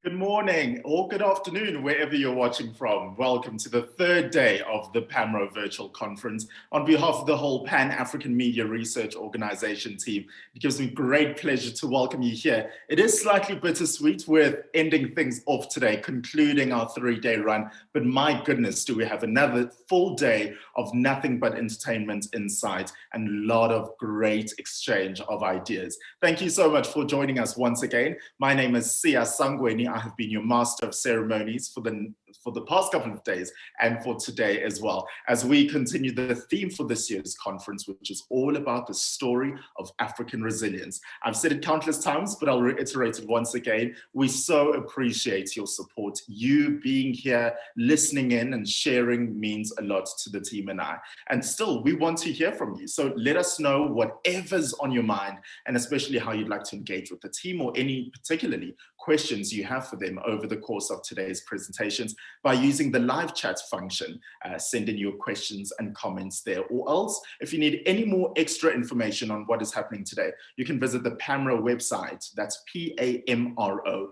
Good morning or good afternoon, wherever you're watching from. Welcome to the third day of the PAMRO virtual conference. On behalf of the whole Pan-African Media Research Organization team, it gives me great pleasure to welcome you here. It is slightly bittersweet with ending things off today, concluding our three-day run, but my goodness, do we have another full day of nothing but entertainment, insight, and a lot of great exchange of ideas. Thank you so much for joining us once again. My name is Sia Sangweni. I have been your master of ceremonies for the past couple of days and for today as well, as we continue the theme for this year's conference, which is all about the story of African resilience. I've said it countless times, but I'll reiterate it once again. We so appreciate your support. You being here, listening in and sharing means a lot to the team and I. And still, we want to hear from you. So let us know whatever's on your mind, and especially how you'd like to engage with the team or any particularly questions you have for them over the course of today's presentations by using the live chat function. Send in your questions and comments there. Or else, if you need any more extra information on what is happening today, you can visit the PAMRO website, that's PAMRO.org,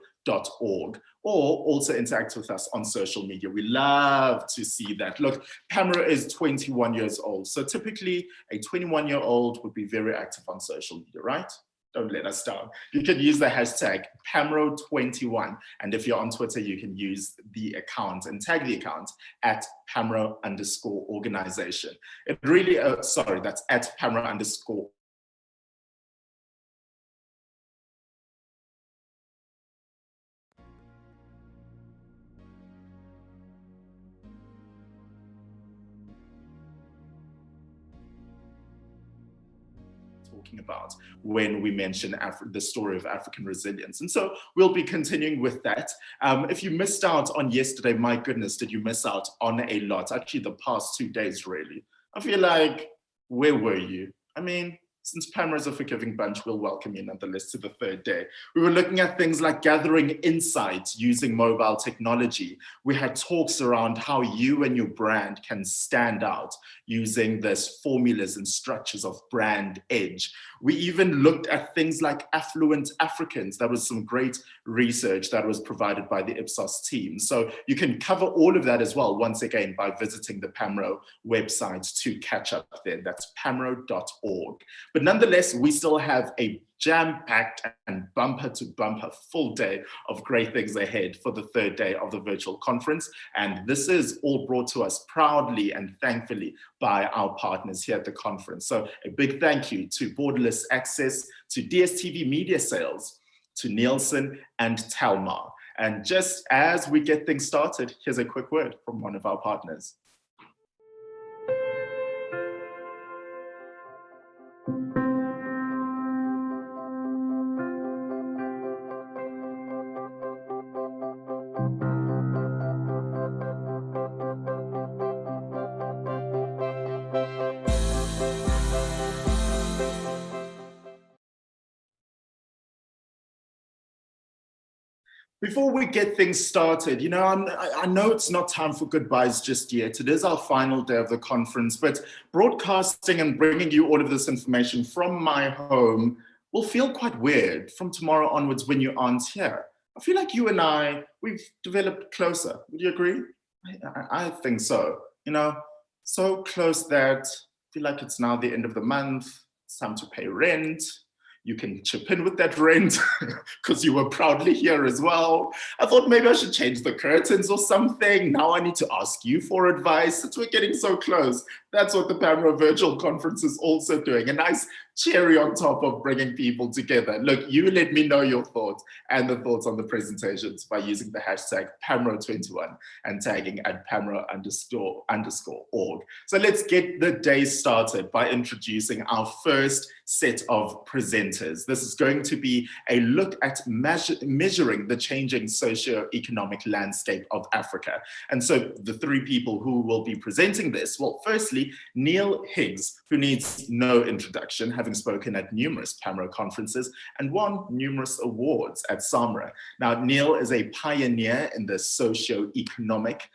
or also interact with us on social media. We love to see that. Look, PAMRO is 21 years old, so typically a 21-year-old would be very active on social media, right? Don't let us down. You can use the hashtag PAMRO21. And if you're on Twitter, you can use the account and tag the account at PAMRO_organization. It really, sorry, that's at PAMRO_. Talking about when we mention the story of African resilience. And so we'll be continuing with that. If you missed out on yesterday, my goodness, did you miss out on a lot? Actually, the past 2 days, really. I feel like, where were you? I mean, since PAMRO is a forgiving bunch, we'll welcome you nonetheless to the third day. We were looking at things like gathering insights using mobile technology. We had talks around how you and your brand can stand out using this formulas and structures of brand edge. We even looked at things like affluent Africans. That was some great research that was provided by the Ipsos team. So you can cover all of that as well, once again, by visiting the PAMRO website to catch up there. That's pamro.org. But nonetheless, we still have a jam-packed and bumper-to-bumper full day of great things ahead for the third day of the virtual conference. And this is all brought to us proudly and thankfully by our partners here at the conference. So a big thank you to Borderless Access, to DSTV Media Sales, to Nielsen and Telmar. And just as we get things started, here's a quick word from one of our partners. Before we get things started, I know it's not time for goodbyes just yet. It is our final day of the conference, but broadcasting and bringing you all of this information from my home will feel quite weird from tomorrow onwards when you aren't here. I feel like you and we've developed closer. Would you agree? I think so. So close that I feel like it's now the end of the month. It's time to pay rent. You can chip in with that rent because you were proudly here as well. I thought maybe I should change the curtains or something. Now I need to ask you for advice since we're getting so close. That's what the PAMRO virtual conference is also doing. A nice cherry on top of bringing people together. Look, you let me know your thoughts and the thoughts on the presentations by using the hashtag PAMRO21 and tagging at PAMRO_org. So let's get the day started by introducing our first set of presenters. This is going to be a look at measuring the changing socio-economic landscape of Africa. And so the three people who will be presenting this, well, firstly, Neil Higgs, who needs no introduction, having having spoken at numerous PAMRO conferences and won numerous awards at SAMRO. Now, Neil is a pioneer in the socio-economic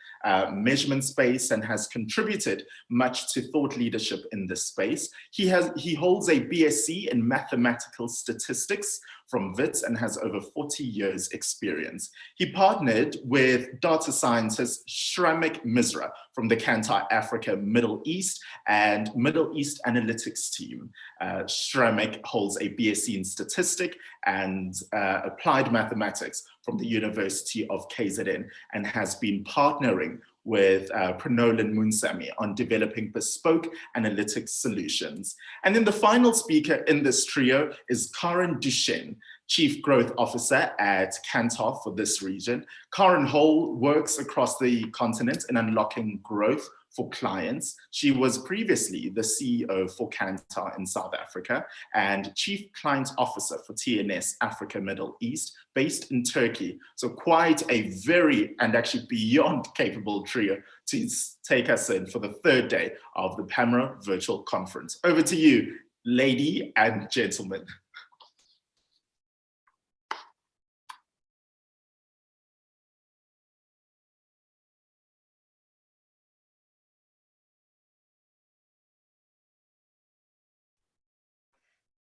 measurement space and has contributed much to thought leadership in this space. He holds a BSc in mathematical statistics from WITS and has over 40 years experience. He partnered with data scientist Shramik Misra from the Kantar Africa, Middle East and Middle East Analytics team. Shramik holds a BSc in statistics and applied mathematics from the University of KZN and has been partnering with Pranolan Munsami on developing bespoke analytics solutions. And then the final speaker in this trio is Karen Duchesne, Chief Growth Officer at Kantar for this region. Karen Hole works across the continent in unlocking growth for clients. She was previously the CEO for Kantar in South Africa and Chief Client Officer for TNS Africa Middle East, based in Turkey. So quite a very, and actually beyond capable trio to take us in for the third day of the PAMRO virtual conference. Over to you, lady and gentlemen.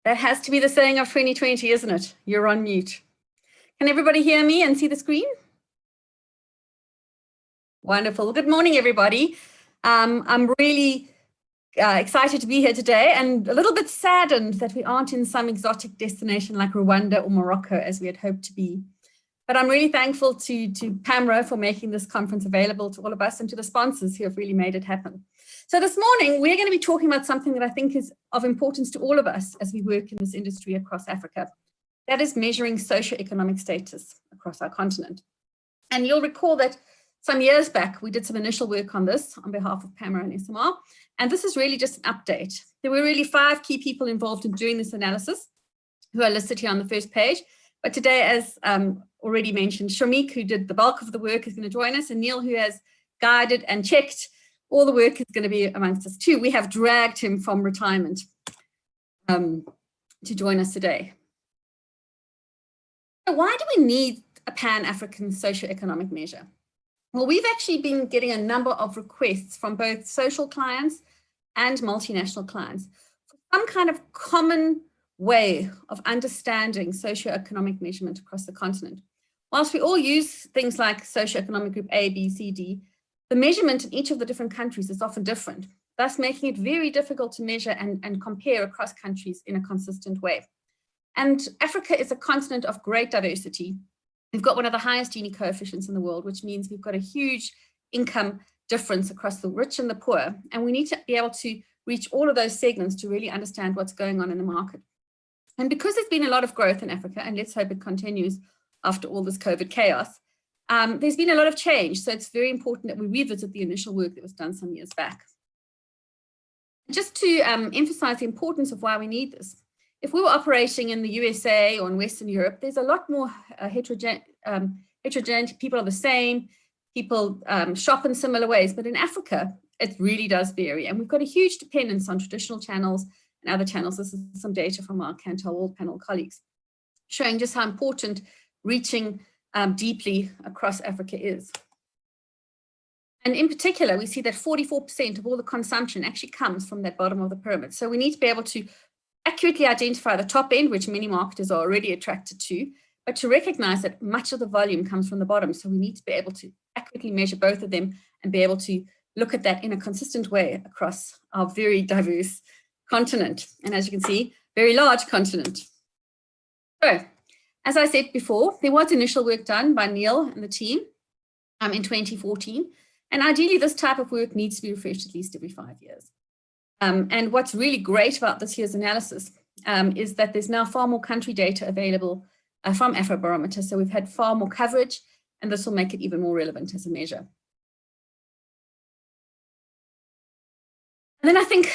That has to be the saying of 2020, isn't it? You're on mute. Can everybody hear me and see the screen? Wonderful. Good morning, everybody. I'm really excited to be here today and a little bit saddened that we aren't in some exotic destination like Rwanda or Morocco as we had hoped to be. But I'm really thankful to PAMRO for making this conference available to all of us and to the sponsors who have really made it happen. So this morning, we're going to be talking about something that I think is of importance to all of us as we work in this industry across Africa. That is measuring socioeconomic status across our continent. And you'll recall that some years back, we did some initial work on this on behalf of PAMRO and SMR. And this is really just an update. There were really 5 key people involved in doing this analysis who are listed here on the first page. But today, as already mentioned, Shramik, who did the bulk of the work, is going to join us, and Neil, who has guided and checked all the work, is going to be amongst us too. We have dragged him from retirement to join us today. So why do we need a Pan-African socioeconomic measure? Well, we've actually been getting a number of requests from both social clients and multinational clients for some kind of common way of understanding socioeconomic measurement across the continent. Whilst we all use things like socioeconomic group A, B, C, D, the measurement in each of the different countries is often different, thus making it very difficult to measure and compare across countries in a consistent way. And Africa is a continent of great diversity. We've got one of the highest Gini coefficients in the world, which means we've got a huge income difference across the rich and the poor. And we need to be able to reach all of those segments to really understand what's going on in the market. And because there's been a lot of growth in Africa, and let's hope it continues after all this COVID chaos, there's been a lot of change. So it's very important that we revisit the initial work that was done some years back. Just to emphasize the importance of why we need this. If we were operating in the USA or in Western Europe, there's a lot more heterogeneity. People are the same, people shop in similar ways, but in Africa, it really does vary. And we've got a huge dependence on traditional channels and other channels. This is some data from our Kantar World Panel colleagues, showing just how important reaching deeply across Africa is. And in particular, we see that 44% of all the consumption actually comes from that bottom of the pyramid. So we need to be able to accurately identify the top end, which many marketers are already attracted to, but to recognize that much of the volume comes from the bottom. So we need to be able to accurately measure both of them and be able to look at that in a consistent way across our very diverse continent. And as you can see, very large continent. So, as I said before, there was initial work done by Neil and the team in 2014. And ideally, this type of work needs to be refreshed at least every 5 years. And what's really great about this year's analysis is that there's now far more country data available from Afrobarometer. So we've had far more coverage, and this will make it even more relevant as a measure. And then I think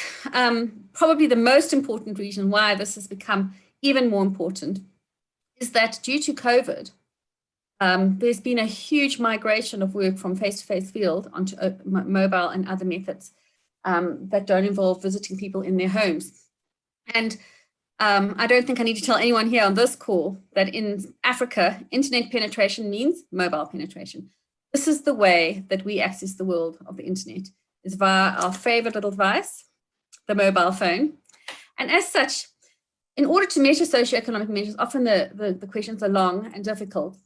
probably the most important reason why this has become even more important is that due to COVID, there's been a huge migration of work from face-to-face field onto mobile and other methods that don't involve visiting people in their homes. And I don't think I need to tell anyone here on this call that in Africa, internet penetration means mobile penetration. This is the way that we access the world of the internet, is via our favorite little device, the mobile phone. And as such, in order to measure socioeconomic measures, often the questions are long and difficult.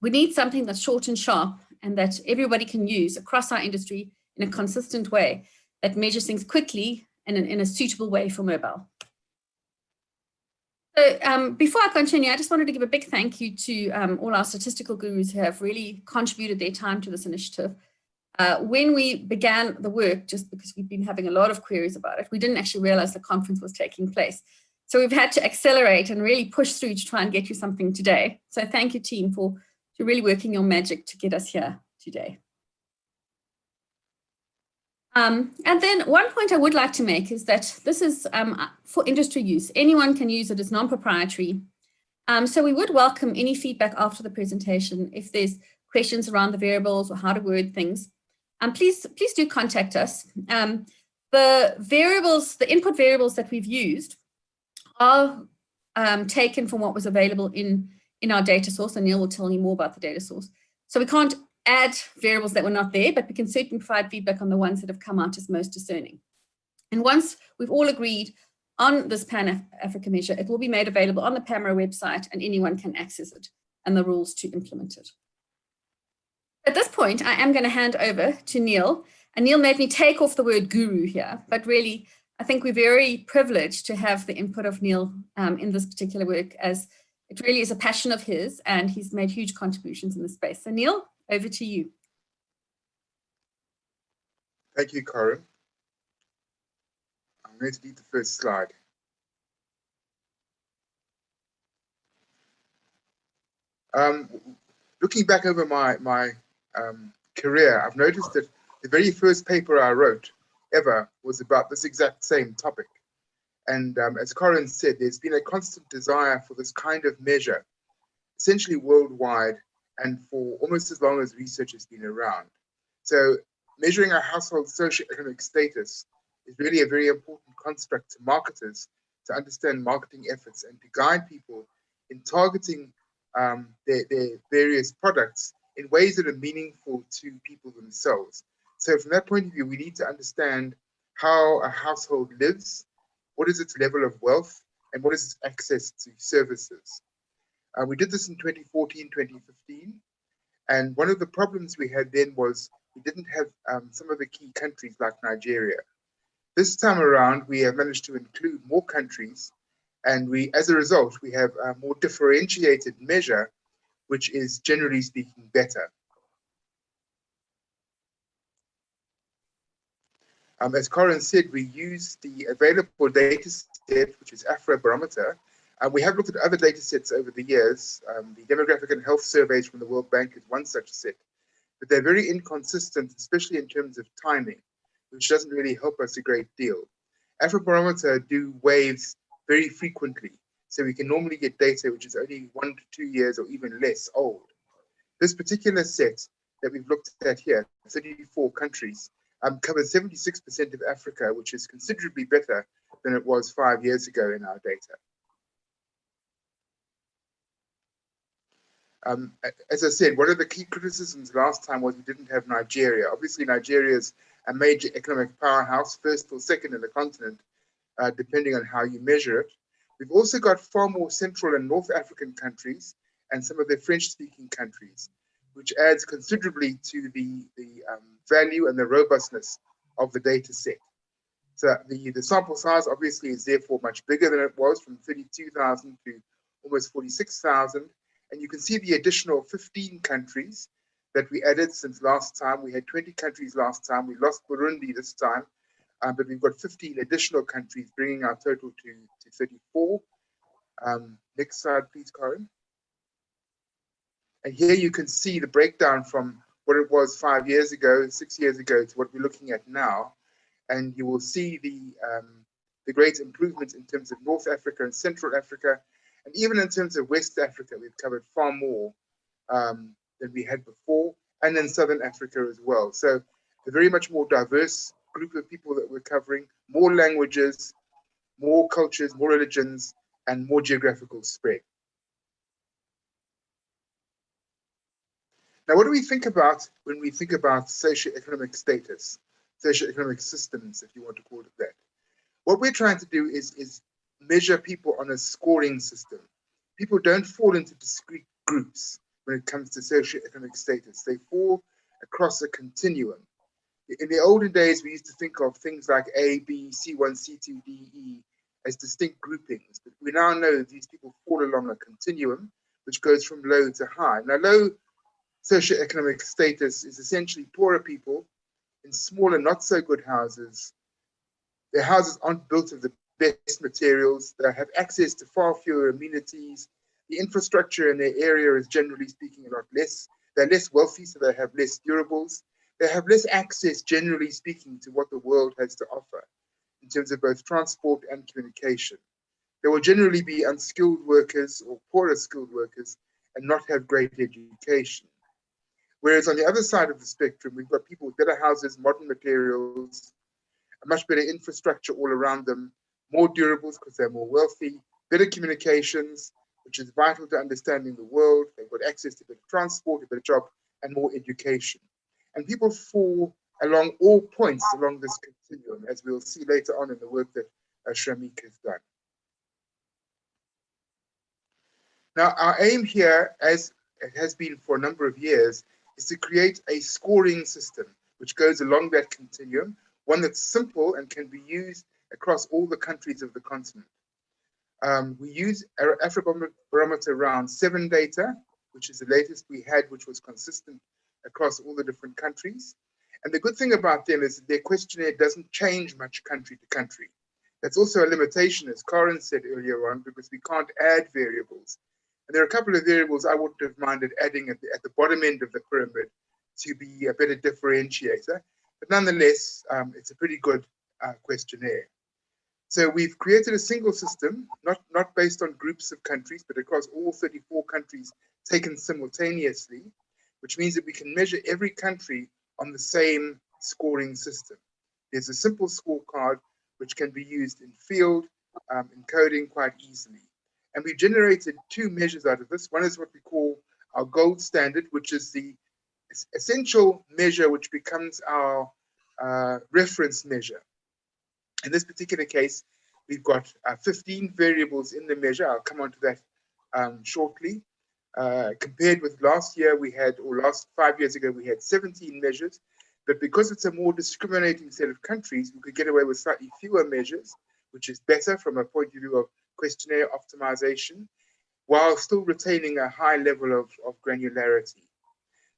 We need something that's short and sharp and that everybody can use across our industry in a consistent way that measures things quickly and in a suitable way for mobile. So before I continue, I just wanted to give a big thank you to all our statistical gurus who have really contributed their time to this initiative. When we began the work, just because we've been having a lot of queries about it, we didn't actually realize the conference was taking place. So we've had to accelerate and really push through to try and get you something today. So thank you, team, for really working your magic to get us here today. And then one point I would like to make is that this is for industry use. Anyone can use it, it's non-proprietary. So we would welcome any feedback after the presentation. If there's questions around the variables or how to word things, please do contact us. The input variables that we've used are taken from what was available in our data source, and Neil will tell you more about the data source. So we can't add variables that were not there, but we can certainly provide feedback on the ones that have come out as most discerning. And once we've all agreed on this Pan-Africa measure, it will be made available on the PAMRO website and anyone can access it and the rules to implement it. At this point, I am going to hand over to Neil, and Neil made me take off the word guru here, but really, I think we're very privileged to have the input of Neil in this particular work, as it really is a passion of his, and he's made huge contributions in this space. So Neil, over to you. Thank you, Corinne. I'm going to lead the first slide. Looking back over my career, I've noticed that the very first paper I wrote ever was about this exact same topic. And as Corinne said, there's been a constant desire for this kind of measure, essentially worldwide, and for almost as long as research has been around. So measuring a household's socioeconomic status is really a very important construct to marketers to understand marketing efforts and to guide people in targeting their various products in ways that are meaningful to people themselves. So from that point of view, we need to understand how a household lives, what is its level of wealth, and what is its access to services. We did this in 2014, 2015, and one of the problems we had then was we didn't have some of the key countries like Nigeria. This time around, we have managed to include more countries, and as a result, we have a more differentiated measure, which is generally speaking better. As Corinne said, we use the available data set, which is Afrobarometer. We have looked at other data sets over the years. The demographic and health surveys from the World Bank is one such set, but they're very inconsistent, especially in terms of timing, which doesn't really help us a great deal. Afrobarometer do waves very frequently, so we can normally get data which is only 1 to 2 years or even less old. This particular set that we've looked at here, 34 countries, covers 76% of Africa, which is considerably better than it was 5 years ago in our data. As I said, one of the key criticisms last time was we didn't have Nigeria. Obviously, Nigeria is a major economic powerhouse, first or second in the continent, depending on how you measure it. We've also got far more Central and North African countries and some of the French-speaking countries, which adds considerably to the value and the robustness of the data set. So the sample size obviously is therefore much bigger than it was, from 32,000 to almost 46,000. And you can see the additional 15 countries that we added since last time. We had 20 countries last time. We lost Burundi this time, but we've got 15 additional countries, bringing our total to 34. Next slide, please, Corinne. And here you can see the breakdown from what it was 5 years ago, 6 years ago, to what we're looking at now. And you will see the great improvements in terms of North Africa and Central Africa. And even in terms of West Africa, we've covered far more than we had before, and in Southern Africa as well. So a very much more diverse group of people that we're covering, more languages, more cultures, more religions, and more geographical spread. Now, what do we think about when we think about socioeconomic status, socioeconomic systems, if you want to call it that? What we're trying to do is measure people on a scoring system. People don't fall into discrete groups when it comes to socioeconomic status. They fall across a continuum. In the olden days, we used to think of things like A, B, C1, C2, D, E as distinct groupings. But we now know that these people fall along a continuum, which goes from low to high. Now, low socioeconomic status is essentially poorer people in smaller, not so good houses. Their houses aren't built of the best materials. They have access to far fewer amenities. The infrastructure in their area is, generally speaking, a lot less. They're less wealthy, so they have less durables. They have less access, generally speaking, to what the world has to offer in terms of both transport and communication. They will generally be unskilled workers or poorer skilled workers and not have great education. Whereas on the other side of the spectrum, we've got people with better houses, modern materials, a much better infrastructure all around them, more durables because they're more wealthy, better communications, which is vital to understanding the world. They've got access to better transport, a better job, and more education. And people fall along all points along this continuum, as we'll see later on in the work that Shramik has done. Now, our aim here, as it has been for a number of years, is to create a scoring system which goes along that continuum, one that's simple and can be used across all the countries of the continent. We use Afrobarometer round 7 data, which is the latest we had, which was consistent across all the different countries. And the good thing about them is that their questionnaire doesn't change much country to country. That's also a limitation, as Karen said earlier on, because we can't add variables. And there are a couple of variables I wouldn't have minded adding at the bottom end of the pyramid to be a better differentiator. But nonetheless, it's a pretty good questionnaire. So we've created a single system, not based on groups of countries, but across all 34 countries taken simultaneously, which means that we can measure every country on the same scoring system. There's a simple scorecard which can be used in field, in coding quite easily. And we've generated 2 measures out of this. One is what we call our gold standard, which is the essential measure which becomes our reference measure. In this particular case, we've got 15 variables in the measure. I'll come on to that shortly. Compared with last year, or last 5 years ago, we had 17 measures. But because it's a more discriminating set of countries, we could get away with slightly fewer measures, which is better from a point of view of questionnaire optimization, while still retaining a high level of granularity.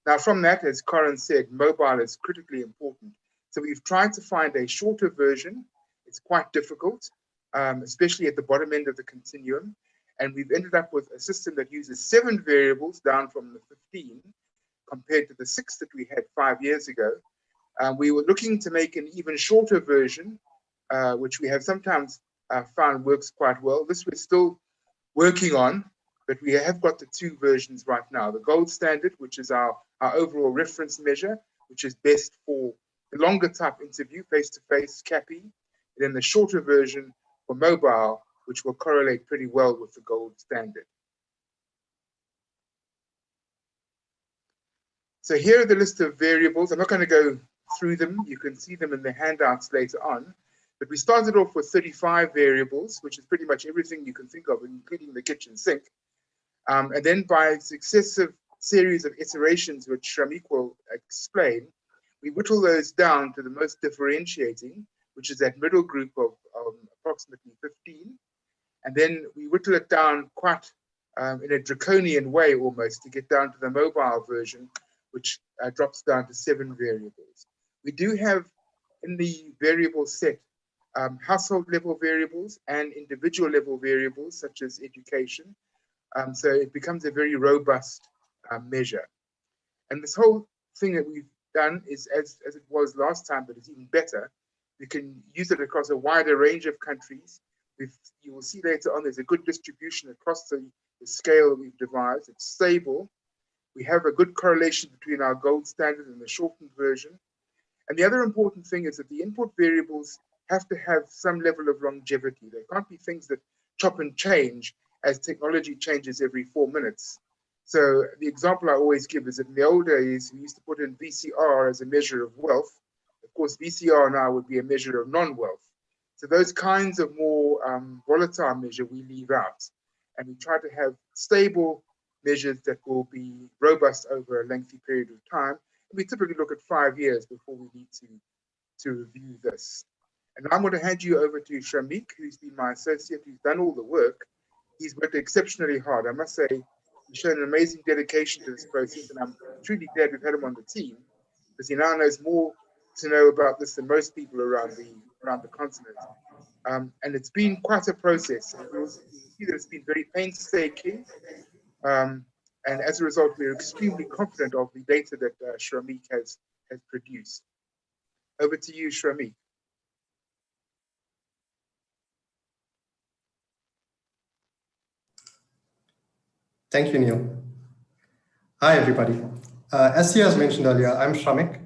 Now, from that, as Corin said, mobile is critically important. So we've tried to find a shorter version. It's quite difficult, especially at the bottom end of the continuum. And we've ended up with a system that uses 7 variables down from the 15, compared to the 6 that we had 5 years ago. We were looking to make an even shorter version, which we have sometimes found works quite well. This we're still working on, but we have got the 2 versions right now. The gold standard, which is our overall reference measure, which is best for the longer type interview, face-to-face, CAPI, and then the shorter version for mobile, which will correlate pretty well with the gold standard. So here are the list of variables. I'm not going to go through them. You can see them in the handouts later on. But we started off with 35 variables, which is pretty much everything you can think of, including the kitchen sink. And then by successive series of iterations, which Shramik will explain, we whittle those down to the most differentiating, which is that middle group of approximately 15. And then we whittle it down quite in a draconian way almost to get down to the mobile version, which drops down to 7 variables. We do have in the variable set household level variables and individual level variables such as education. So it becomes a very robust measure. And this whole thing that we've done is as it was last time, but it's even better. We can use it across a wider range of countries. You will see later on there's a good distribution across the scale that we've devised. It's stable. We have a good correlation between our gold standard and the shortened version. And the other important thing is that the input variables have to have some level of longevity. They can't be things that chop and change as technology changes every 4 minutes. So the example I always give is that in the old days, we used to put in VCR as a measure of wealth. Of course, VCR now would be a measure of non-wealth. So those kinds of more volatile measure we leave out. And we try to have stable measures that will be robust over a lengthy period of time. And we typically look at 5 years before we need to review this. And I'm going to hand you over to Shamik, who's been my associate, who's done all the work. He's worked exceptionally hard. I must say, he's shown an amazing dedication to this process, and I'm truly glad we've had him on the team, because he now knows more to know about this than most people around the continent. And it's been quite a process. And you'll see that it's been very painstaking. And as a result, we're extremely confident of the data that Shramik has produced. Over to you, Shramik. Thank you, Neil. Hi, everybody. As Sia has mentioned earlier, I'm Shramik,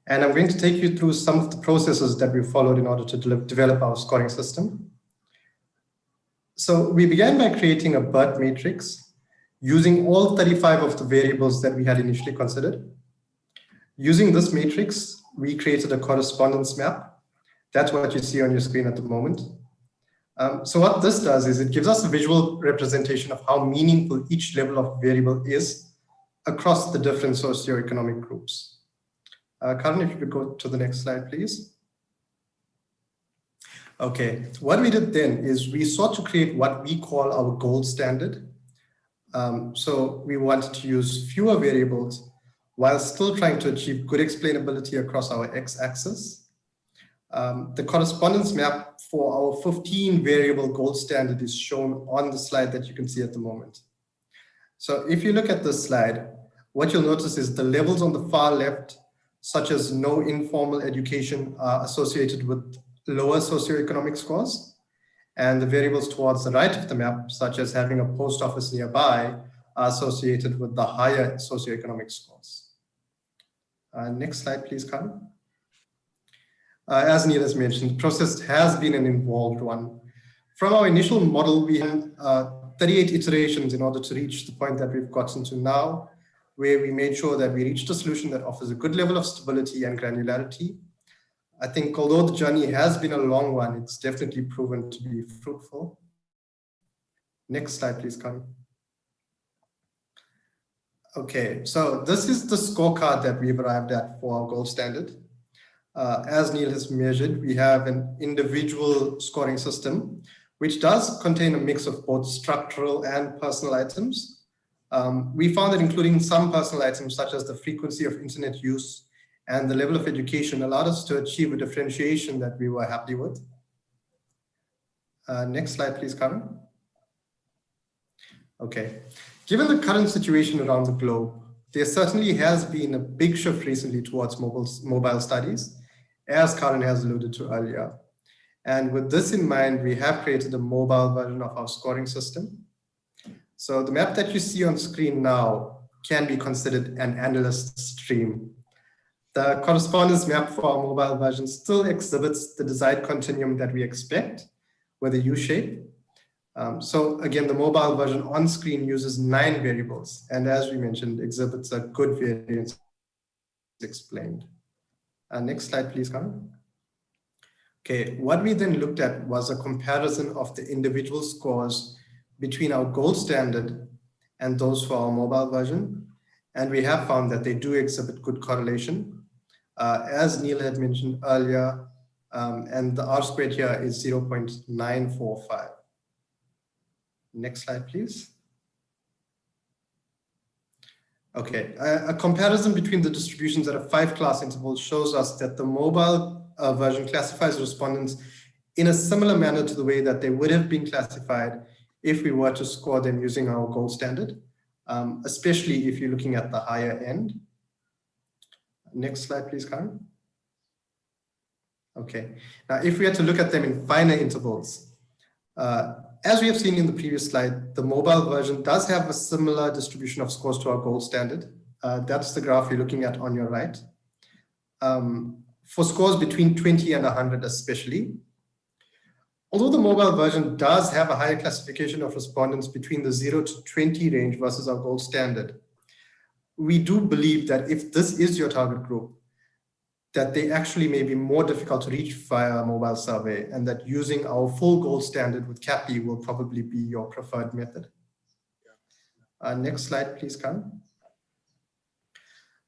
and I'm going to take you through some of the processes that we followed in order to develop our scoring system. So we began by creating a BERT matrix using all 35 of the variables that we had initially considered. Using this matrix, we created a correspondence map. That's what you see on your screen at the moment. So what this does is it gives us a visual representation of how meaningful each level of variable is across the different socioeconomic groups. Karan, if you could go to the next slide, please. Okay, what we did then is we sought to create what we call our gold standard. So we wanted to use fewer variables while still trying to achieve good explainability across our x-axis. The correspondence map for our 15 variable gold standard is shown on the slide that you can see at the moment. So if you look at this slide, what you'll notice is the levels on the far left, such as no informal education, are associated with lower socioeconomic scores. And the variables towards the right of the map, such as having a post office nearby, are associated with the higher socioeconomic scores. Next slide, please, Karen. As Neil has mentioned, the process has been an involved one. From our initial model, we had 38 iterations in order to reach the point that we've gotten to now, where we made sure that we reached a solution that offers a good level of stability and granularity. I think although the journey has been a long one, it's definitely proven to be fruitful. Next slide, please, Karen. Okay, so this is the scorecard that we've arrived at for our gold standard. As Neil has measured, we have an individual scoring system, which does contain a mix of both structural and personal items. We found that including some personal items, such as the frequency of internet use and the level of education, allowed us to achieve a differentiation that we were happy with. Next slide, please, Karen. Okay, given the current situation around the globe, there certainly has been a big shift recently towards mobile studies, as Karen has alluded to earlier. And with this in mind, we have created a mobile version of our scoring system. So the map that you see on screen now can be considered an analyst stream. The correspondence map for our mobile version still exhibits the desired continuum that we expect with a U-shape. So again, the mobile version on screen uses 9 variables, and as we mentioned, exhibits a good variance explained. Next slide, please, Karen. Okay, what we then looked at was a comparison of the individual scores between our gold standard and those for our mobile version. And we have found that they do exhibit good correlation. As Neil had mentioned earlier, and the R squared here is 0.945. Next slide, please. Okay, a comparison between the distributions at a 5-class interval shows us that the mobile version classifies respondents in a similar manner to the way that they would have been classified if we were to score them using our gold standard, especially if you're looking at the higher end. Next slide, please, Karen. Okay, now if we had to look at them in finer intervals, as we have seen in the previous slide, the mobile version does have a similar distribution of scores to our gold standard. That's the graph you're looking at on your right. For scores between 20 and 100 especially, Although the mobile version does have a higher classification of respondents between the 0 to 20 range versus our gold standard, we do believe that if this is your target group, that they actually may be more difficult to reach via a mobile survey, and that using our full gold standard with CAPI will probably be your preferred method. Next slide, please, Karen.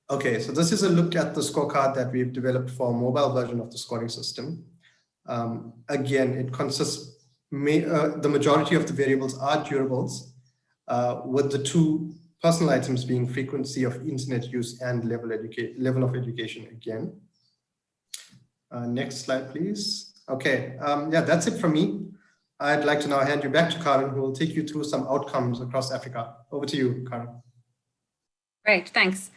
Okay, so this is a look at the scorecard that we've developed for a mobile version of the scoring system. Again, it consists, the majority of the variables are durables, with the two personal items being frequency of internet use and level of education again. Next slide, please. Okay, yeah, that's it from me. I'd like to now hand you back to Karen, who will take you through some outcomes across Africa. Over to you, Karen. Great, thanks.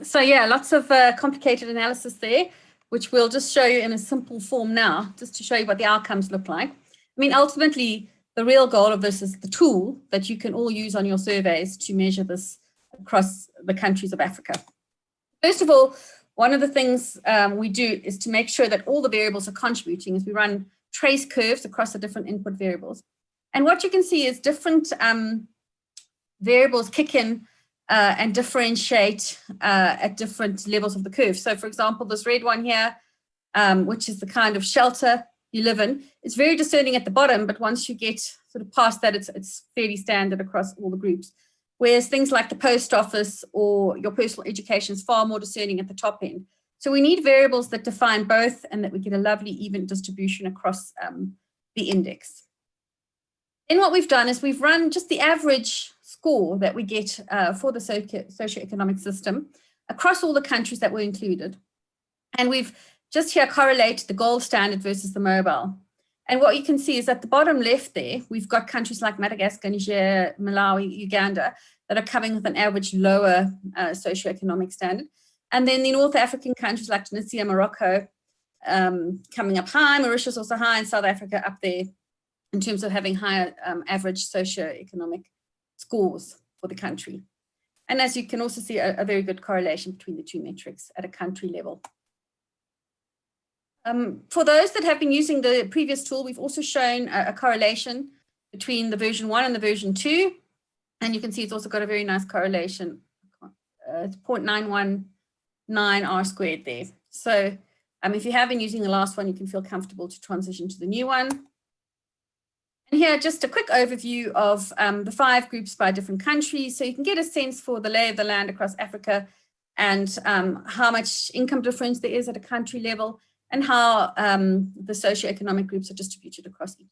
So yeah, lots of complicated analysis there, which we'll just show you in a simple form now, just to show you what the outcomes look like. I mean, ultimately, the real goal of this is the tool that you can all use on your surveys to measure this across the countries of Africa. First of all, one of the things we do is to make sure that all the variables are contributing as we run trace curves across the different input variables. And what you can see is different variables kick in and differentiate at different levels of the curve. So for example, this red one here, which is the kind of shelter you live in, is very discerning at the bottom, but once you get sort of past that, it's fairly standard across all the groups. Whereas things like the post office or your personal education is far more discerning at the top end. So we need variables that define both and that we get a lovely even distribution across the index. Then what we've done is we've run just the average score that we get for the socioeconomic system across all the countries that were included. And we've just here correlated the gold standard versus the mobile. And what you can see is at the bottom left there, we've got countries like Madagascar, Niger, Malawi, Uganda, that are coming with an average lower socioeconomic standard. And then the North African countries like Tunisia, Morocco, coming up high, Mauritius also high, and South Africa up there in terms of having higher average socioeconomic scores for the country. And as you can also see, a very good correlation between the two metrics at a country level. For those that have been using the previous tool, we've also shown a correlation between the version 1 and the version 2. And you can see it's also got a very nice correlation. It's 0.919 R squared there. So if you have been using the last one, you can feel comfortable to transition to the new one. And here, just a quick overview of the 5 groups by different countries. So you can get a sense for the lay of the land across Africa and how much income difference there is at a country level, and how the socioeconomic groups are distributed across each.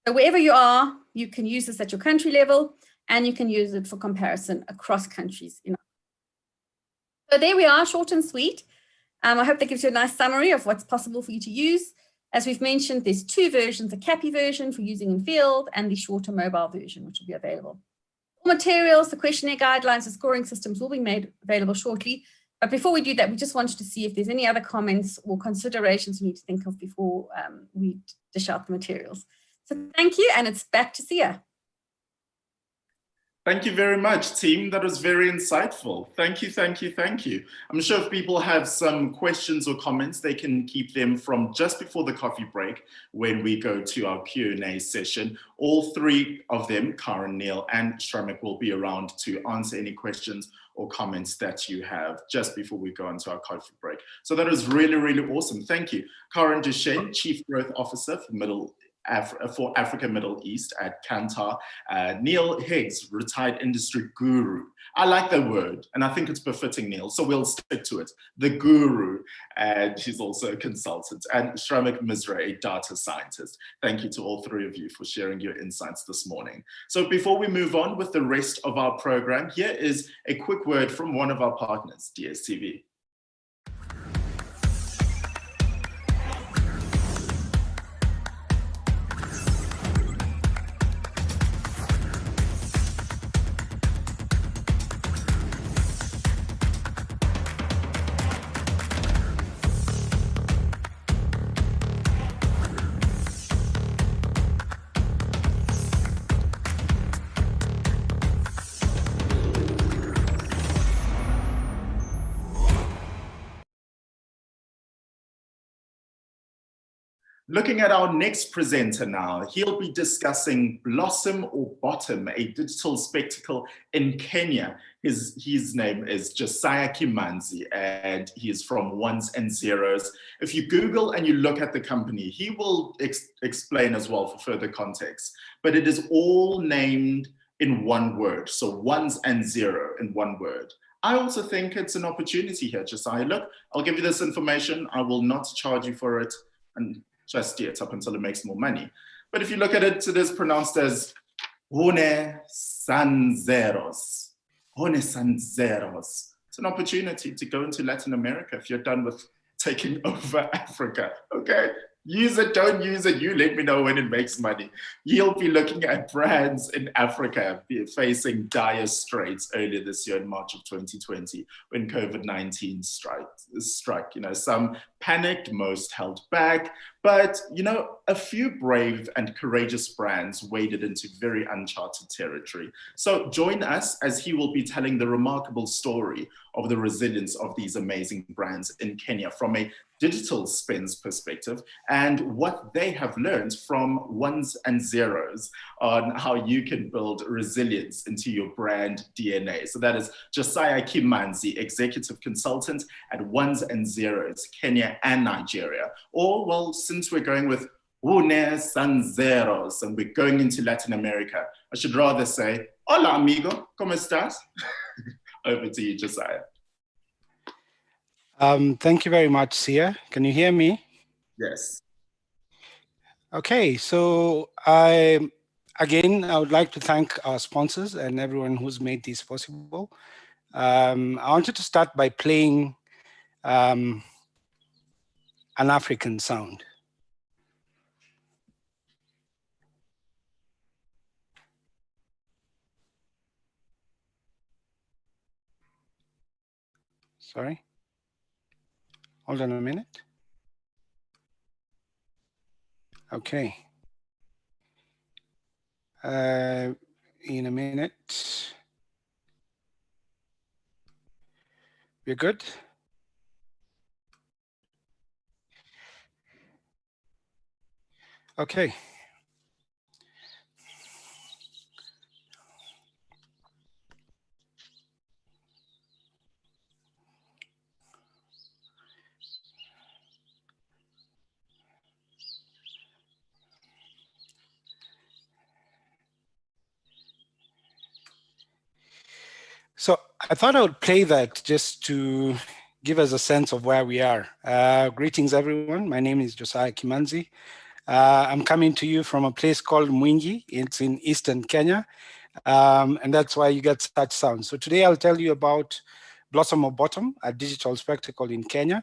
So wherever you are, you can use this at your country level, and you can use it for comparison across countries. So there we are, short and sweet. I hope that gives you a nice summary of what's possible for you to use. As we've mentioned, there's 2 versions, the CAPI version for using in field and the shorter mobile version, which will be available. All materials, the questionnaire guidelines, the scoring systems will be made available shortly. But before we do that, we just wanted to see if there's any other comments or considerations we need to think of before we dish out the materials. So thank you, and it's back to Sia. Thank you very much, team. That was very insightful. Thank you, thank you, thank you. I'm sure if people have some questions or comments, they can keep them from just before the coffee break when we go to our Q&A session. All 3 of them, Karen, Neil, and Shramek, will be around to answer any questions or comments that you have just before we go into our coffee break. So that was really, really awesome. Thank you. Karen Duchesne, Chief Growth Officer for Africa Middle East at Kantar. Neil Higgs, retired industry guru. I like that word, and I think it's befitting, Neil, so we'll stick to it. The guru, and she's also a consultant. And Shramek Misra, a data scientist. Thank you to all 3 of you for sharing your insights this morning. So before we move on with the rest of our program, here is a quick word from one of our partners, DSTV. Looking at our next presenter now, he'll be discussing Blossom or Bottom, a digital spectacle in Kenya. His name is Josiah Kimanzi, and he is from Ones and Zeros. If you Google and you look at the company, he will explain as well for further context, but it is all named in one word. So Ones and Zero in one word. I also think it's an opportunity here, Josiah. Look, I'll give you this information. I will not charge you for it. And just yet up until it makes more money. But if you look at it, it is pronounced as Hone Sanzeros. Hone Sanzeros. It's an opportunity to go into Latin America if you're done with taking over Africa, okay? Use it, don't use it, you let me know when it makes money. You'll be looking at brands in Africa facing dire straits earlier this year in March of 2020 when COVID-19 struck. You know, some panicked, most held back, but, you know, a few brave and courageous brands waded into very uncharted territory. So join us as he will be telling the remarkable story of the resilience of these amazing brands in Kenya from a digital spends perspective and what they have learned from Ones and Zeros on how you can build resilience into your brand DNA. So that is Josiah Kimanzi, Executive Consultant at Ones and Zeros, Kenya and Nigeria. Or, well, since we're going with Une Sanzeros and we're going into Latin America, I should rather say, hola amigo, ¿cómo estás? Over to you, Josiah. Thank you very much, Sia. Can you hear me? Yes. Okay, so I would like to thank our sponsors and everyone who's made this possible. I wanted to start by playing an African sound. Sorry. Hold on a minute. Okay. In a minute. We're good? Okay. So I thought I would play that just to give us a sense of where we are. Greetings, everyone. My name is Josiah Kimanzi. I'm coming to you from a place called Mwingi. It's in eastern Kenya, and that's why you get such sounds. So today I'll tell you about Blossom or Bottom, a digital spectacle in Kenya.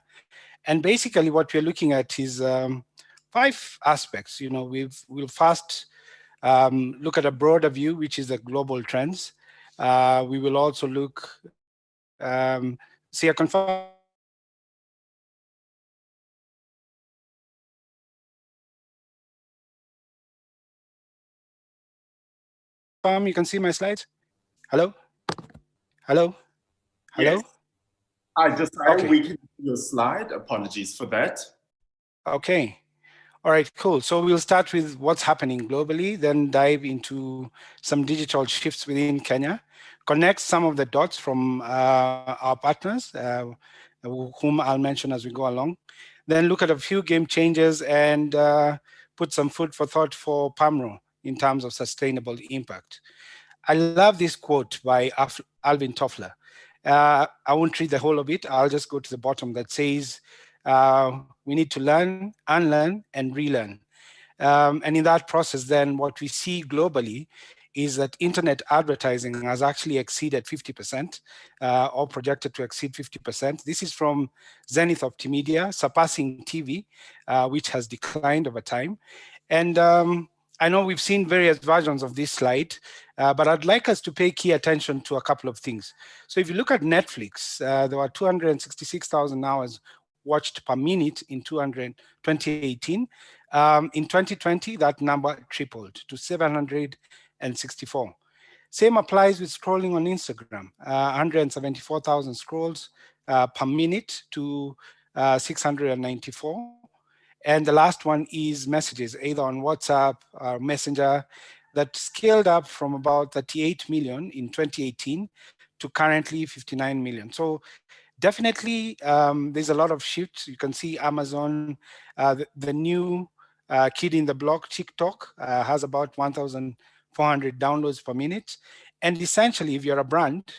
And basically what we're looking at is 5 aspects. You know, we'll first look at a broader view, which is the global trends. We will also look, see a confirm. You can see my slides. Hello? Hello? Hello? Yes. Okay. We can see your slide. Apologies for that. Okay. All right, cool. So we'll start with what's happening globally, then dive into some digital shifts within Kenya, connect some of the dots from our partners, whom I'll mention as we go along, then look at a few game changers and put some food for thought for PAMRO in terms of sustainable impact. I love this quote by Alvin Toffler. I won't read the whole of it. I'll just go to the bottom that says, we need to learn, unlearn, and relearn. And in that process, then what we see globally is that internet advertising has actually exceeded 50% or projected to exceed 50%. This is from Zenith Optimedia, surpassing TV, which has declined over time. And I know we've seen various versions of this slide, but I'd like us to pay key attention to a couple of things. So if you look at Netflix, there were 266,000 hours watched per minute in 2018. In 2020, that number tripled to 764. Same applies with scrolling on Instagram, 174,000 scrolls per minute to 694. And the last one is messages, either on WhatsApp or Messenger, that scaled up from about 38 million in 2018 to currently 59 million. So definitely, there's a lot of shifts. You can see Amazon, the new kid in the block, TikTok, has about 1,400 downloads per minute. And essentially, if you're a brand,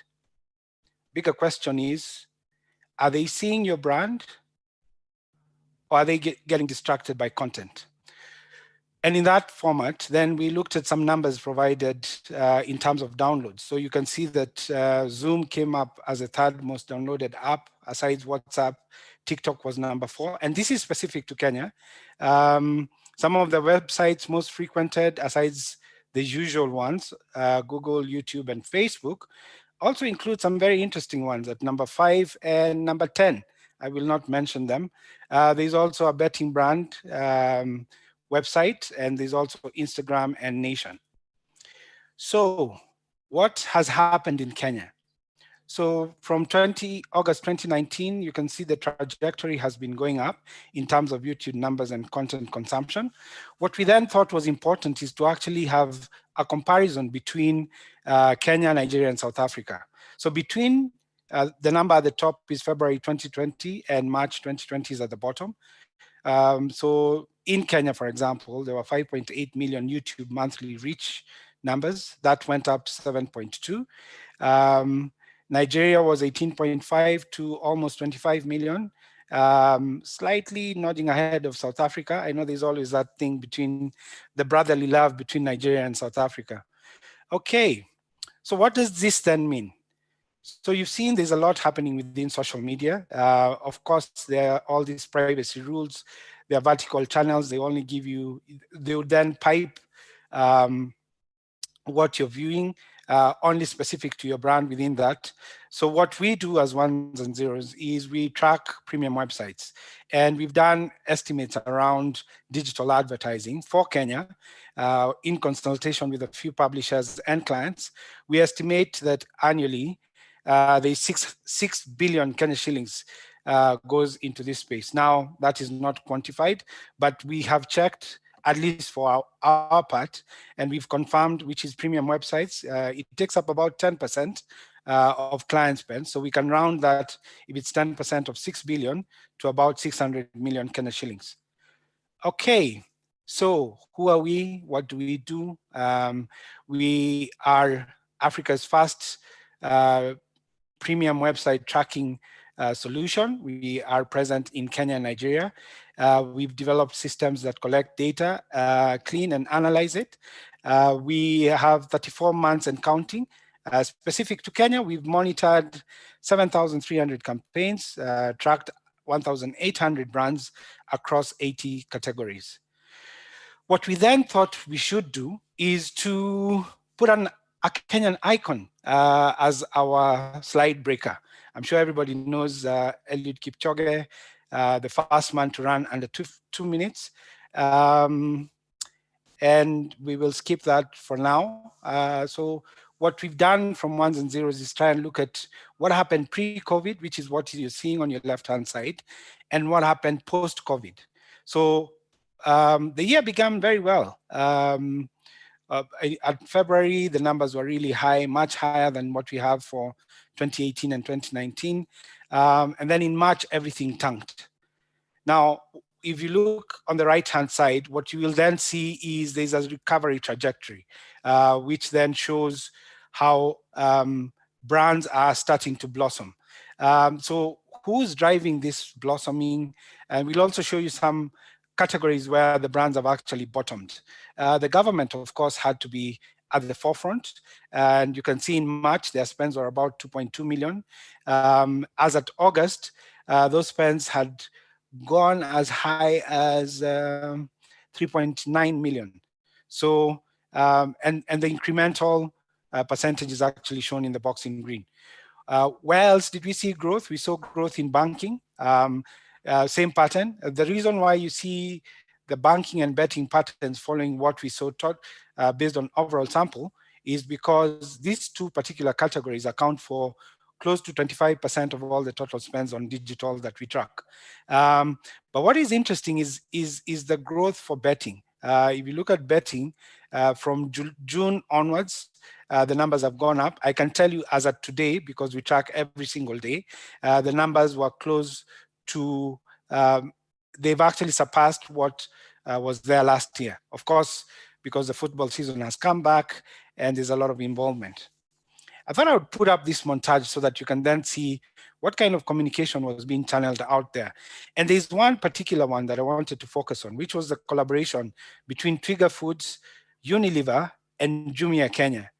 bigger question is, are they seeing your brand, or are they getting distracted by content? And in that format, then we looked at some numbers provided in terms of downloads. So you can see that Zoom came up as the third most downloaded app, aside WhatsApp. TikTok was number 4. And this is specific to Kenya. Some of the websites most frequented, aside the usual ones, Google, YouTube, and Facebook, also include some very interesting ones at number 5 and number 10. I will not mention them. There's also a betting brand website, and there's also Instagram and Nation. So what has happened in Kenya? So from August 2019, you can see the trajectory has been going up in terms of YouTube numbers and content consumption. What we then thought was important is to actually have a comparison between Kenya, Nigeria, and South Africa. So between the number at the top is February 2020 and March 2020 is at the bottom. So in Kenya, for example, there were 5.8 million YouTube monthly reach numbers. That went up to 7.2. Nigeria was 18.5 to almost 25 million, slightly nudging ahead of South Africa. I know there's always that thing between the brotherly love between Nigeria and South Africa. Okay, so what does this then mean? So you've seen there's a lot happening within social media. Of course, there are all these privacy rules. There are vertical channels. They only give you, they would then pipe what you're viewing, only specific to your brand within that. So what we do as ones and zeros is we track premium websites. And we've done estimates around digital advertising for Kenya in consultation with a few publishers and clients. We estimate that annually, there's 6 billion Kenya shillings goes into this space. Now, that is not quantified, but we have checked, at least for our part, and we've confirmed which is premium websites. It takes up about 10% of client spend. So we can round that, if it's 10% of 6 billion, to about 600 million Kenya shillings. Okay, so who are we? What do we do? We are Africa's first premium website tracking solution. We are present in Kenya and Nigeria. We've developed systems that collect data, clean and analyze it. We have 34 months and counting. Specific to Kenya, we've monitored 7,300 campaigns, tracked 1,800 brands across 80 categories. What we then thought we should do is to put a Kenyan icon as our slide breaker. I'm sure everybody knows Eliud Kipchoge, the first man to run under 2 minutes. And we will skip that for now. So what we've done from ones and zeros is try and look at what happened pre-COVID, which is what you're seeing on your left-hand side, and what happened post-COVID. So the year began very well. At February, the numbers were really high, much higher than what we have for 2018 and 2019. And then in March, everything tanked. Now, if you look on the right-hand side, what you will then see is there's a recovery trajectory, which then shows how brands are starting to blossom. So who's driving this blossoming? And we'll also show you some categories where the brands have actually bottomed. The government, of course, had to be at the forefront. And you can see in March, their spends were about 2.2 million. As at August, those spends had gone as high as 3.9 million. So, and the incremental percentage is actually shown in the box in green. Where else did we see growth? We saw growth in banking, same pattern. The reason why you see the banking and betting patterns following what we saw based on overall sample is because these two particular categories account for close to 25% of all the total spends on digital that we track. But what is interesting is the growth for betting. If you look at betting from June onwards, the numbers have gone up. I can tell you as of today, because we track every single day, the numbers were close to, they've actually surpassed what was there last year. Of course, because the football season has come back and there's a lot of involvement. I thought I would put up this montage so that you can then see what kind of communication was being channeled out there. And there's one particular one that I wanted to focus on, which was the collaboration between Twiga Foods, Unilever, and Jumia Kenya,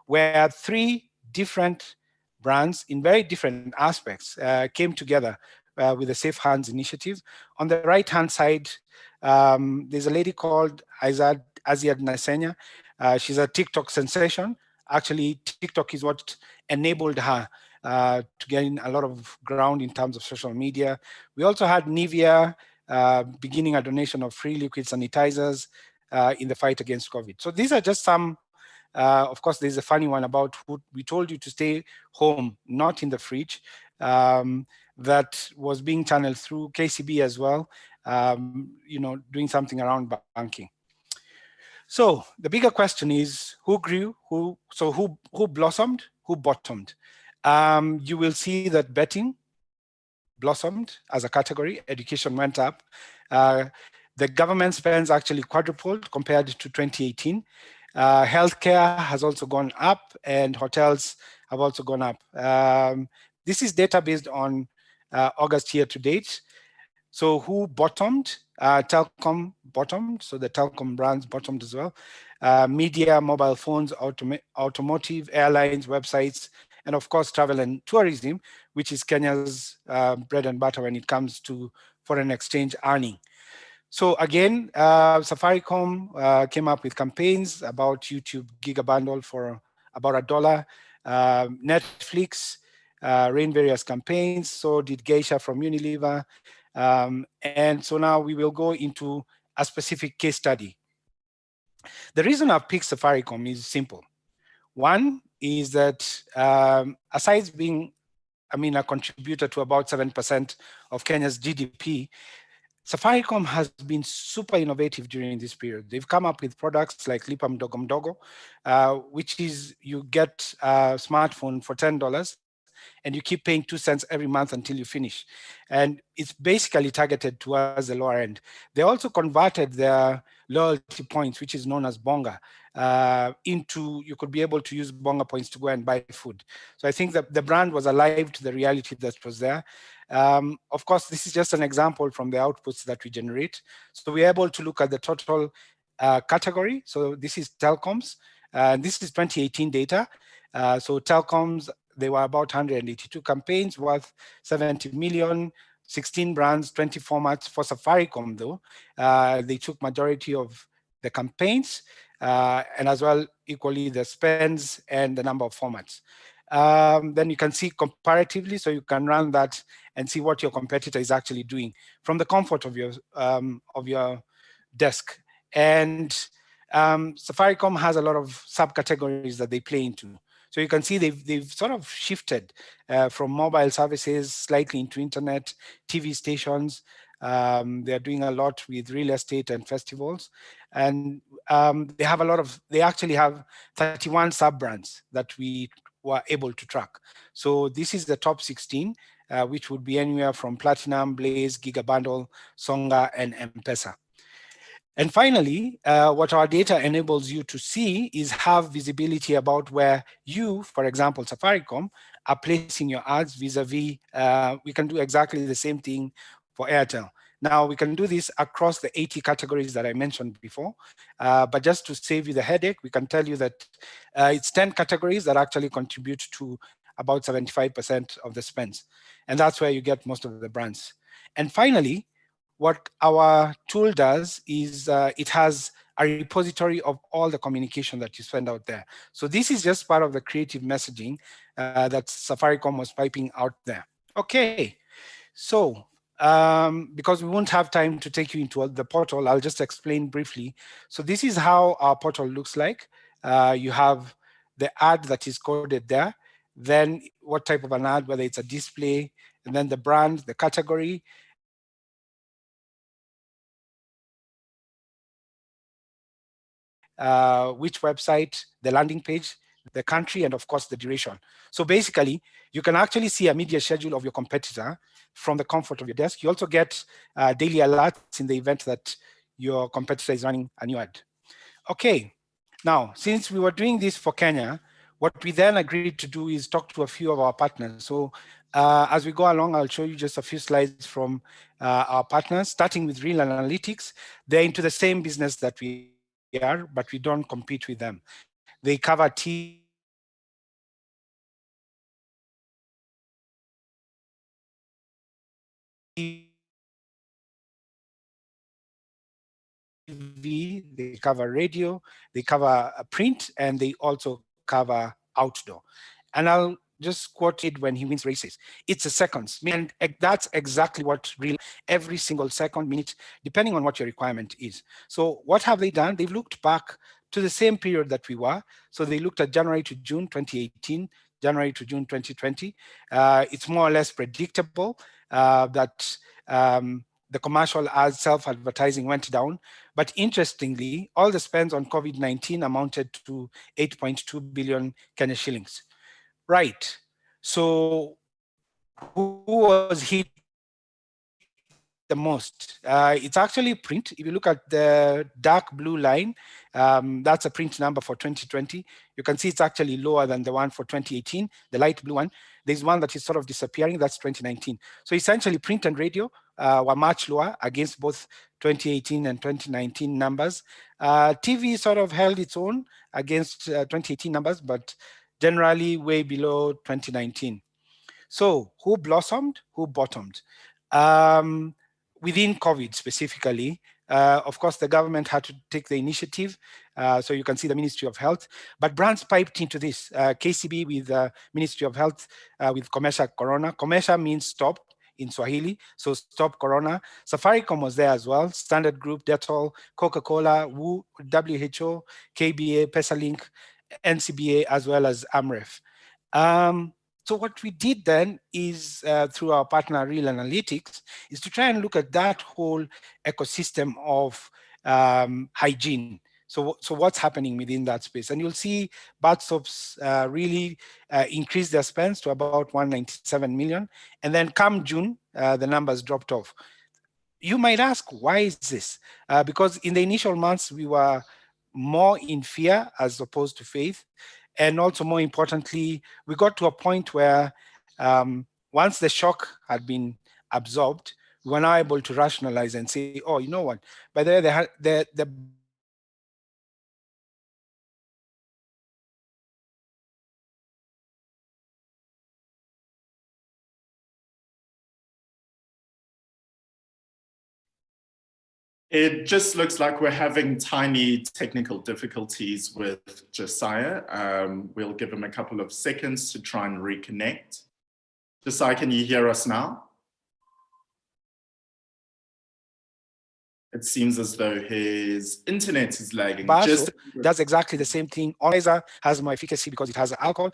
where 3 different brands in very different aspects came together with the Safe Hands initiative. On the right-hand side, there's a lady called Aziad Nasenya. She's a TikTok sensation. Actually, TikTok is what enabled her to gain a lot of ground in terms of social media. We also had Nivea beginning a donation of free liquid sanitizers in the fight against COVID. So these are just some, of course, there's a funny one about who we told you to stay home, not in the fridge, that was being channeled through KCB as well, doing something around banking. So the bigger question is who grew, who blossomed, who bottomed? You will see that betting blossomed as a category, education went up. The government spends actually quadrupled compared to 2018. Healthcare has also gone up and hotels have also gone up. This is data based on August year to date. So who bottomed? Telcom bottomed, so the Telcom brands bottomed as well. Media, mobile phones, automotive, airlines, websites, and of course travel and tourism, which is Kenya's bread and butter when it comes to foreign exchange earning. So again, Safaricom came up with campaigns about YouTube Gigabundle for about $1. Netflix ran various campaigns, so did Geisha from Unilever. And so now we will go into a specific case study. The reason I've picked Safaricom is simple. One is that aside being, a contributor to about 7% of Kenya's GDP, Safaricom has been super innovative during this period. They've come up with products like Lipa Mdogo Mdogo, which is you get a smartphone for $10 and you keep paying 2 cents every month until you finish. And it's basically targeted towards the lower end. They also converted their loyalty points, which is known as Bonga, into, you could be able to use Bonga points to go and buy food. So I think that the brand was alive to the reality that was there. Of course, this is just an example from the outputs that we generate. So we're able to look at the total category. So this is telecoms. This is 2018 data. So telecoms, there were about 182 campaigns worth 70 million, 16 brands, 20 formats. For Safaricom, though, they took majority of the campaigns and as well equally the spends and the number of formats. Then you can see comparatively, so you can run that and see what your competitor is actually doing from the comfort of your desk. And Safaricom has a lot of subcategories that they play into. So you can see they've sort of shifted from mobile services slightly into internet, TV stations. They're doing a lot with real estate and festivals. And they actually have 31 sub-brands that we were able to track. So this is the top 16, which would be anywhere from Platinum, Blaze, Gigabundle, Songa, and M-Pesa. And finally, what our data enables you to see is have visibility about where you, for example, Safaricom, are placing your ads vis-a-vis. We can do exactly the same thing for Airtel. Now, we can do this across the 80 categories that I mentioned before. But just to save you the headache, we can tell you that it's 10 categories that actually contribute to about 75% of the spends. And that's where you get most of the brands. And finally, what our tool does is it has a repository of all the communication that you send out there. So this is just part of the creative messaging that Safaricom was piping out there. Okay, so because we won't have time to take you into the portal, I'll just explain briefly. So this is how our portal looks like. You have the ad that is coded there. then what type of an ad, whether it's a display, and then the brand, the category, which website, the landing page, the country, and of course the duration. So basically, you can actually see a media schedule of your competitor from the comfort of your desk. You also get daily alerts in the event that your competitor is running a new ad. Okay, now, since we were doing this for Kenya, what we then agreed to do is talk to a few of our partners. So as we go along, I'll show you just a few slides from our partners, starting with Real Analytics. They're into the same business that we are, but we don't compete with them. They cover TV, they cover radio, they cover print, and they also cover outdoor. And I'll just quote it when he wins races. It's a seconds, and that's exactly what real, every single second, minute, depending on what your requirement is. So what have they done? They've looked back to the same period that we were. So they looked at January to June 2018, January to June 2020. It's more or less predictable that the commercial as self-advertising went down. But interestingly, all the spends on COVID-19 amounted to 8.2 billion Kenya shillings. Right. So who was hit the most? It's actually print. If you look at the dark blue line, that's a print number for 2020. You can see it's actually lower than the one for 2018, the light blue one. There's one that is sort of disappearing, that's 2019. So essentially print and radio were much lower against both 2018 and 2019 numbers. TV sort of held its own against 2018 numbers, but generally way below 2019. So who blossomed, who bottomed? Within COVID specifically, of course, the government had to take the initiative. So you can see the Ministry of Health, but brands piped into this. KCB with Ministry of Health with Komesha Corona. Komesha means stop in Swahili, so stop Corona. Safaricom was there as well. Standard Group, Dettol, Coca-Cola, WHO, KBA, Pesalink, NCBA, as well as AMREF. So what we did then is through our partner Real Analytics is to try and look at that whole ecosystem of hygiene. So what's happening within that space? And you'll see bath soaps really increase their spends to about 197 million. And then come June, the numbers dropped off. You might ask, why is this? Because in the initial months, we were more in fear as opposed to faith. And also, more importantly, we got to a point where once the shock had been absorbed, we were now able to rationalize and say, oh, you know what? By the way, the It just looks like we're having tiny technical difficulties with Josiah. We'll give him a couple of seconds to try and reconnect. Josiah, can you hear us now? It seems as though his internet is lagging. That's exactly the same thing. Organizer has more efficacy because it has alcohol.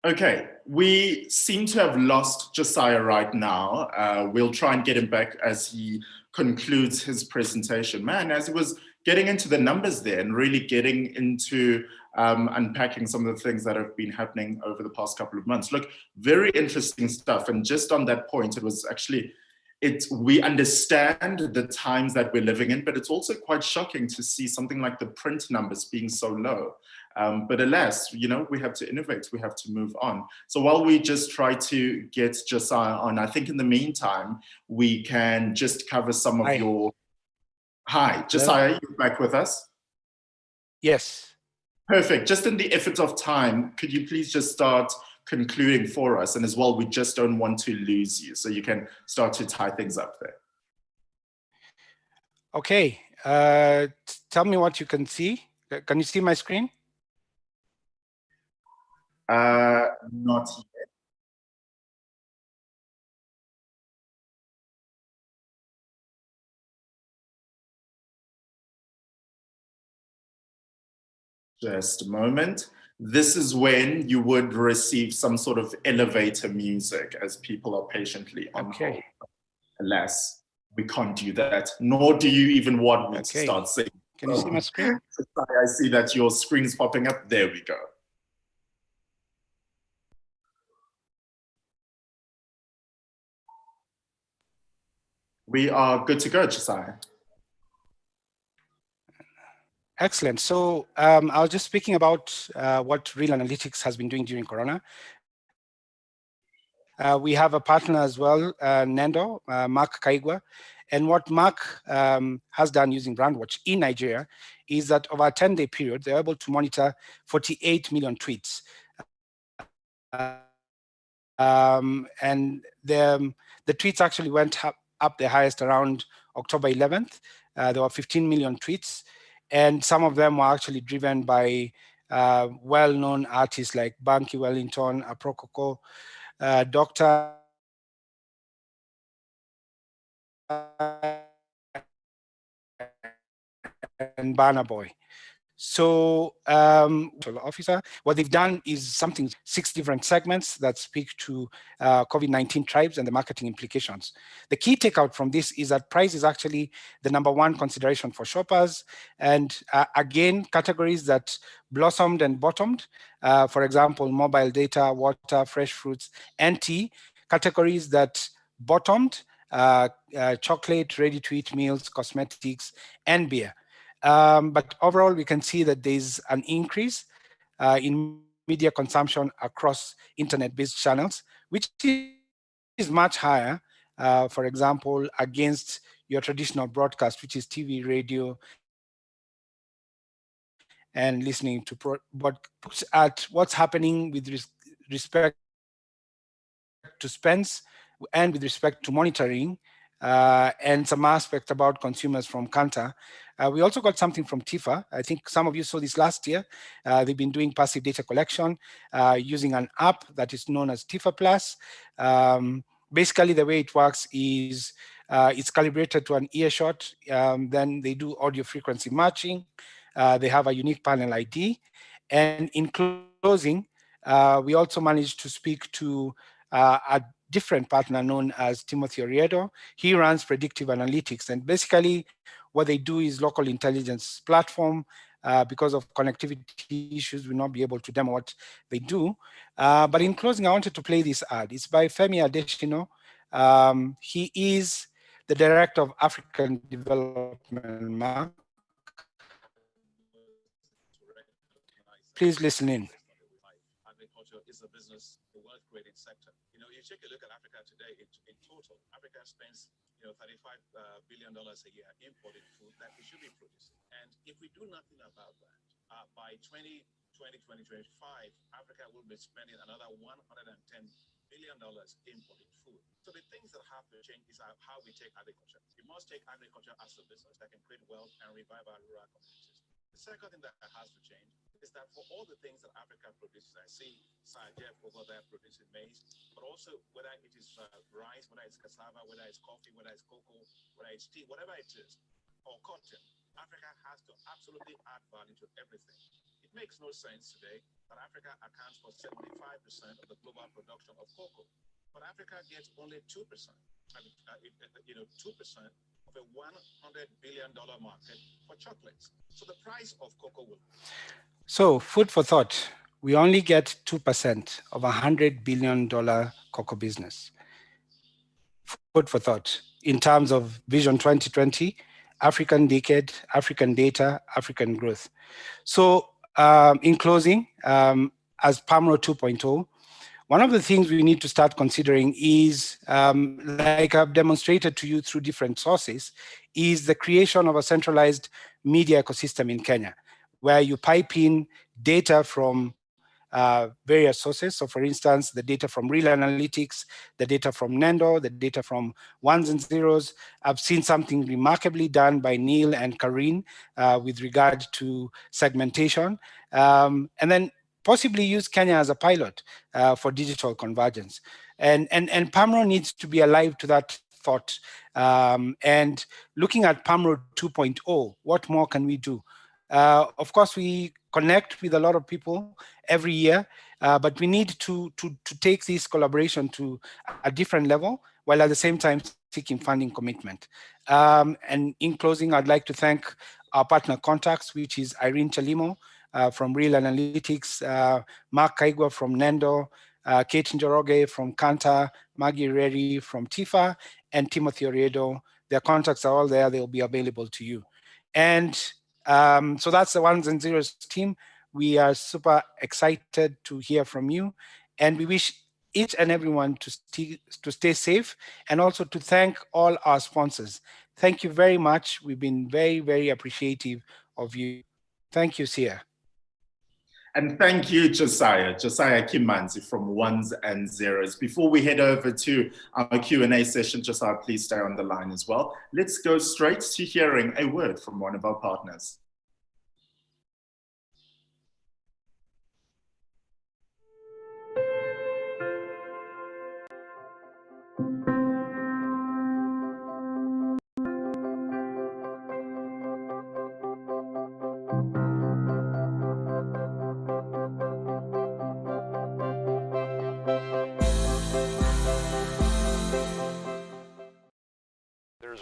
Okay, we seem to have lost Josiah right now. We'll try and get him back as he concludes his presentation. Man, as he was getting into the numbers there and really getting into unpacking some of the things that have been happening over the past couple of months. Look, very interesting stuff. And just on that point, it was actually, we understand the times that we're living in, but it's also quite shocking to see something like the print numbers being so low. But alas, you know, we have to innovate, we have to move on. So while we just try to get Josiah on, I think in the meantime, we can just cover some of your... Hi, Josiah, you're back with us? Yes. Perfect. Just in the effort of time, could you please just start concluding for us? And as well, we just don't want to lose you. So you can start to tie things up there. Okay. Tell me what you can see. Can you see my screen? Not yet. Just a moment. This is when you would receive some sort of elevator music as people are patiently on hold. Alas, we can't do that, nor do you even want me to start singing. Can you see my screen? I see that your screen's popping up. There we go. We are good to go, Josiah. Excellent. So I was just speaking about what Real Analytics has been doing during Corona. We have a partner as well, Nendo, Mark Kaigwa. And what Mark has done using Brandwatch in Nigeria is that over a 10-day period, they're able to monitor 48 million tweets. And the tweets actually went up the highest around October 11th. There were 15 million tweets. And some of them were actually driven by well-known artists like Banky Wellington, Aprokoko, Dr. and Burna Boy. So officer, what they've done is something, 6 different segments that speak to COVID-19 tribes and the marketing implications. The key takeout from this is that price is actually the #1 consideration for shoppers. And again, categories that blossomed and bottomed, for example, mobile data, water, fresh fruits, and tea. Categories that bottomed, chocolate, ready-to-eat meals, cosmetics, and beer. But overall, we can see that there's an increase in media consumption across internet-based channels, which is much higher, for example, against your traditional broadcast, which is TV, radio, and listening to looks at what's happening with respect to spends and with respect to monitoring, and some aspect about consumers from Kanta. We also got something from TIFA. I think some of you saw this last year. They've been doing passive data collection using an app that is known as TIFA Plus. Basically, the way it works is it's calibrated to an earshot. Then they do audio frequency matching. They have a unique panel ID. And in closing, we also managed to speak to a different partner known as Timothy Oriedo. He runs predictive analytics, and basically what they do is local intelligence platform. Because of connectivity issues, we'll not be able to demo what they do. But in closing, I wanted to play this ad. It's by Femi Adesina. He is the Director of African Development, Mark. Please listen in. Agriculture is a business, a wealth-creating sector. You know, you take a look at Africa today, in total, Africa spends, $35 billion a year importing food that it should be producing. And if we do nothing about that, by 2020, 2025, Africa will be spending another $110 billion importing food. So the things that have to change is how we take agriculture. We must take agriculture as a business that can create wealth and revive our rural communities. The second thing that has to change is that for all the things that Africa produces, I see Jeff over there producing maize, but also whether it is rice, whether it's cassava, whether it's coffee, whether it's cocoa, whether it's tea, whatever it is, or cotton, Africa has to absolutely add value to everything. It makes no sense today that Africa accounts for 75% of the global production of cocoa, but Africa gets only 2%, 2% of a $100 billion market for chocolates. So the price of cocoa will... So food for thought, we only get 2% of a $100 billion cocoa business. Food for thought in terms of Vision 2020, African Decade, African Data, African Growth. So in closing, as PAMRO 2.0, one of the things we need to start considering is, like I've demonstrated to you through different sources, is the creation of a centralized media ecosystem in Kenya, where you pipe in data from various sources. So for instance, the data from Real Analytics, the data from Nendo, the data from ones and zeros. I've seen something remarkably done by Neil and Karine with regard to segmentation. And then possibly use Kenya as a pilot for digital convergence. And PAMRO needs to be alive to that thought. And looking at PAMRO 2.0, what more can we do? Of course, we connect with a lot of people every year, but we need to take this collaboration to a different level, while at the same time seeking funding commitment. And in closing, I'd like to thank our partner contacts, which is Irene Chalimo from Real Analytics, Mark Kaigwa from Nendo, Kate Njoroge from Kanta, Maggie Reri from TIFA, and Timothy Oriedo. Their contacts are all there. They'll be available to you. And so that's the ones and zeros team. We are super excited to hear from you, and we wish each and everyone to stay safe, and also to thank all our sponsors. Thank you very much. We've been very, very appreciative of you. Thank you, Sia. And thank you, Josiah Kimanzi from Ones and Zeros. Before we head over to our Q&A session, Josiah, please stay on the line as well. Let's go straight to hearing a word from one of our partners.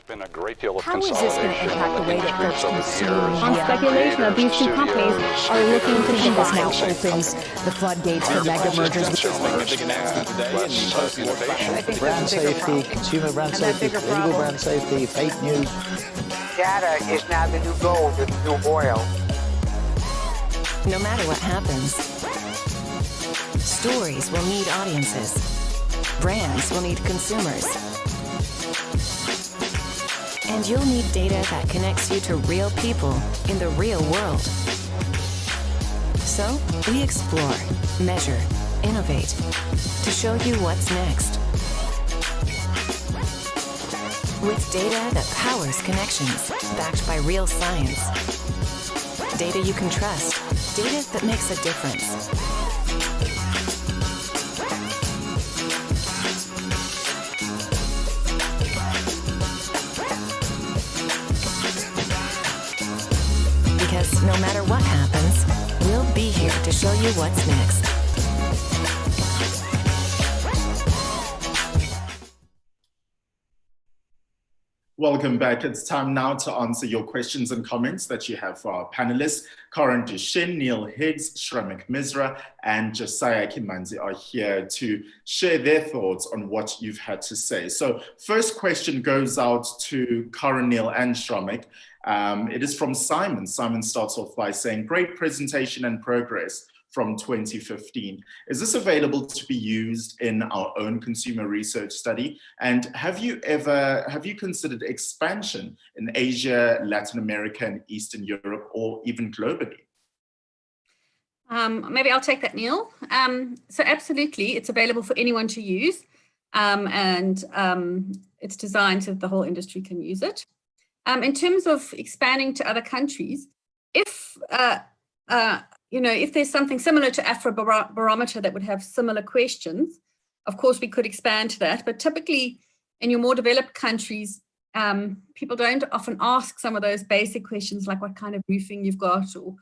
Been a great deal of How is this going to impact the way that folks consume? On speculation that these two companies are looking to think this now opens the floodgates for mega mergers. Brand safety, consumer brand safety, legal brand safety, fake news. Data is now the new gold, the new oil. No matter what happens, stories will need audiences. Brands will need consumers. And you'll need data that connects you to real people in the real world. So we explore, measure, innovate to show you what's next. With data that powers connections, backed by real science. Data you can trust, data that makes a difference. Because no matter what happens, we'll be here to show you what's next. Welcome back. It's time now to answer your questions and comments that you have for our panelists. Karan Dushin, Neil Higgs, Shramik Misra, and Josiah Kimanzi are here to share their thoughts on what you've had to say. So first question goes out to Karan, Neil, and Shramik. It is from Simon. Simon starts off by saying, great presentation and progress from 2015. Is this available to be used in our own consumer research study? And have you considered expansion in Asia, Latin America, and Eastern Europe, or even globally? Maybe I'll take that, Neil. So absolutely, it's available for anyone to use. And it's designed so that the whole industry can use it. In terms of expanding to other countries, if there's something similar to Afrobarometer that would have similar questions, of course we could expand to that. But typically in your more developed countries, people don't often ask some of those basic questions like what kind of roofing you've got, or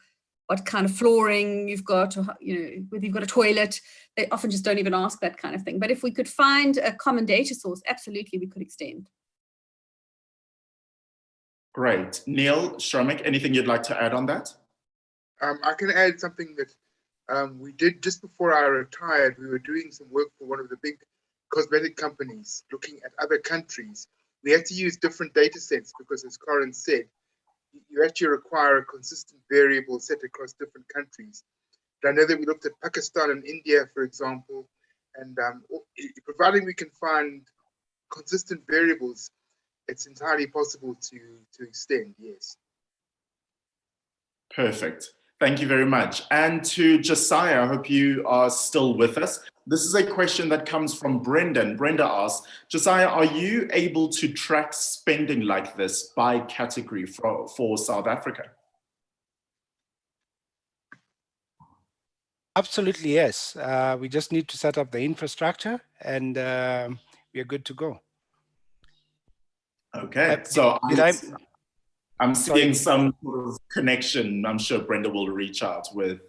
what kind of flooring you've got, or whether you've got a toilet. They often just don't even ask that kind of thing. But if we could find a common data source, absolutely we could extend. Great. Neil, Shramik, anything you'd like to add on that? I can add something that we did just before I retired. We were doing some work for one of the big cosmetic companies, looking at other countries. We had to use different data sets because, as Karan said, you actually require a consistent variable set across different countries. And I know that we looked at Pakistan and India, for example, and providing we can find consistent variables, it's entirely possible to extend, yes. Perfect. Thank you very much. And to Josiah, I hope you are still with us. This is a question that comes from Brendan. Brenda asks, Josiah, are you able to track spending like this by category for South Africa? Absolutely, yes. We just need to set up the infrastructure and we are good to go. Okay, so I'm seeing some sort of connection. I'm sure Brenda will reach out with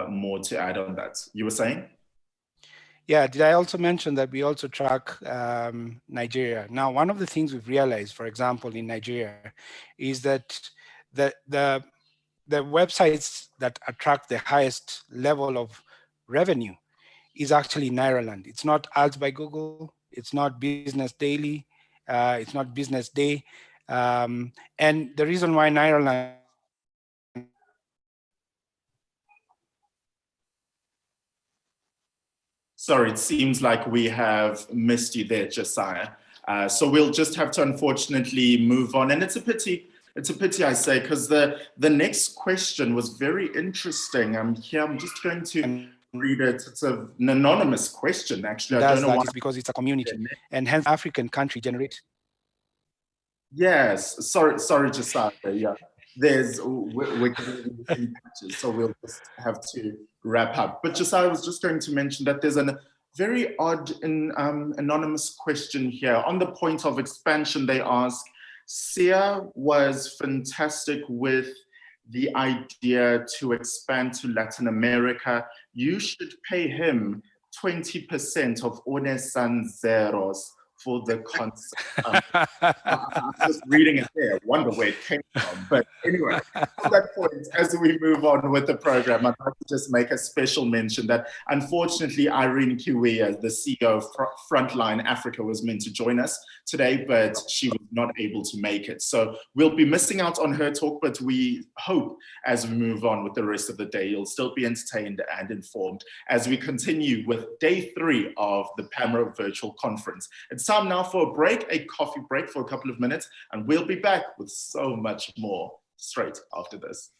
more to add on that. You were saying? Yeah, did I also mention that we also track Nigeria? Now, one of the things we've realized, for example, in Nigeria, is that the websites that attract the highest level of revenue is actually Nairaland. It's not Ads by Google, it's not Business Daily, it's not Business Day. And the reason why Nairaland Sorry, it seems like we have missed you there, Josiah. So we'll just have to unfortunately move on. And it's a pity, I say, because the next question was very interesting. I'm just going to read it. It's an anonymous question, actually. I don't know why. It's because it's a community, and hence African country generate. Yes, sorry, Josiah. Yeah, we're getting in patches, so we'll just have to wrap up. But Josiah was just going to mention that there's a very odd anonymous question here. On the point of expansion, they ask, Sia was fantastic with the idea to expand to Latin America. You should pay him 20% of Onesan Zeros for the concept. I'm just reading it there. I wonder where it came from. But anyway, on that point, as we move on with the program, I'd like to just make a special mention that unfortunately, Irene Kiwia, the CEO of Frontline Africa, was meant to join us today, but she was not able to make it. So we'll be missing out on her talk, but we hope as we move on with the rest of the day, you'll still be entertained and informed as we continue with day 3 of the PAMRO virtual conference. It's time now for a break, a coffee break for a couple of minutes, and we'll be back with so much more straight after this.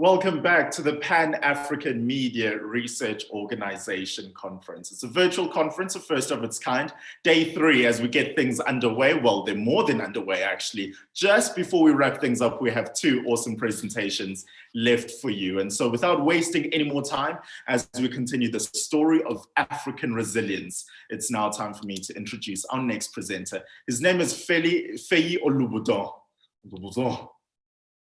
Welcome back to the Pan-African Media Research Organization Conference. It's a virtual conference, a first of its kind. Day 3, as we get things underway. Well, they're more than underway, actually. Just before we wrap things up, we have 2 awesome presentations left for you. And so without wasting any more time, as we continue the story of African resilience, it's now time for me to introduce our next presenter. His name is Feyi Olubodun.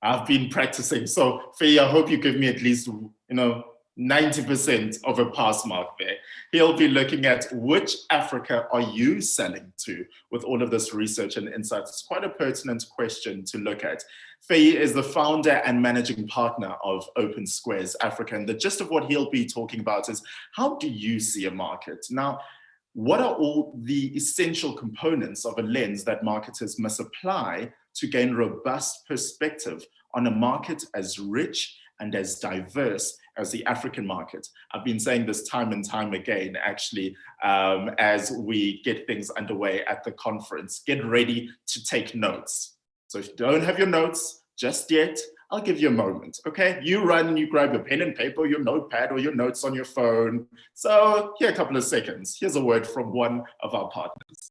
I've been practicing. So Feyi, I hope you give me at least, 90% of a pass mark there. He'll be looking at which Africa are you selling to with all of this research and insights. It's quite a pertinent question to look at. Feyi is the founder and managing partner of Open Squares Africa. And the gist of what he'll be talking about is, how do you see a market? Now, what are all the essential components of a lens that marketers must apply to gain robust perspective on a market as rich and as diverse as the African market? I've been saying this time and time again, actually, as we get things underway at the conference. Get ready to take notes. So if you don't have your notes just yet, I'll give you a moment, okay? You run and you grab your pen and paper, your notepad, or your notes on your phone. So here, a couple of seconds. Here's a word from one of our partners.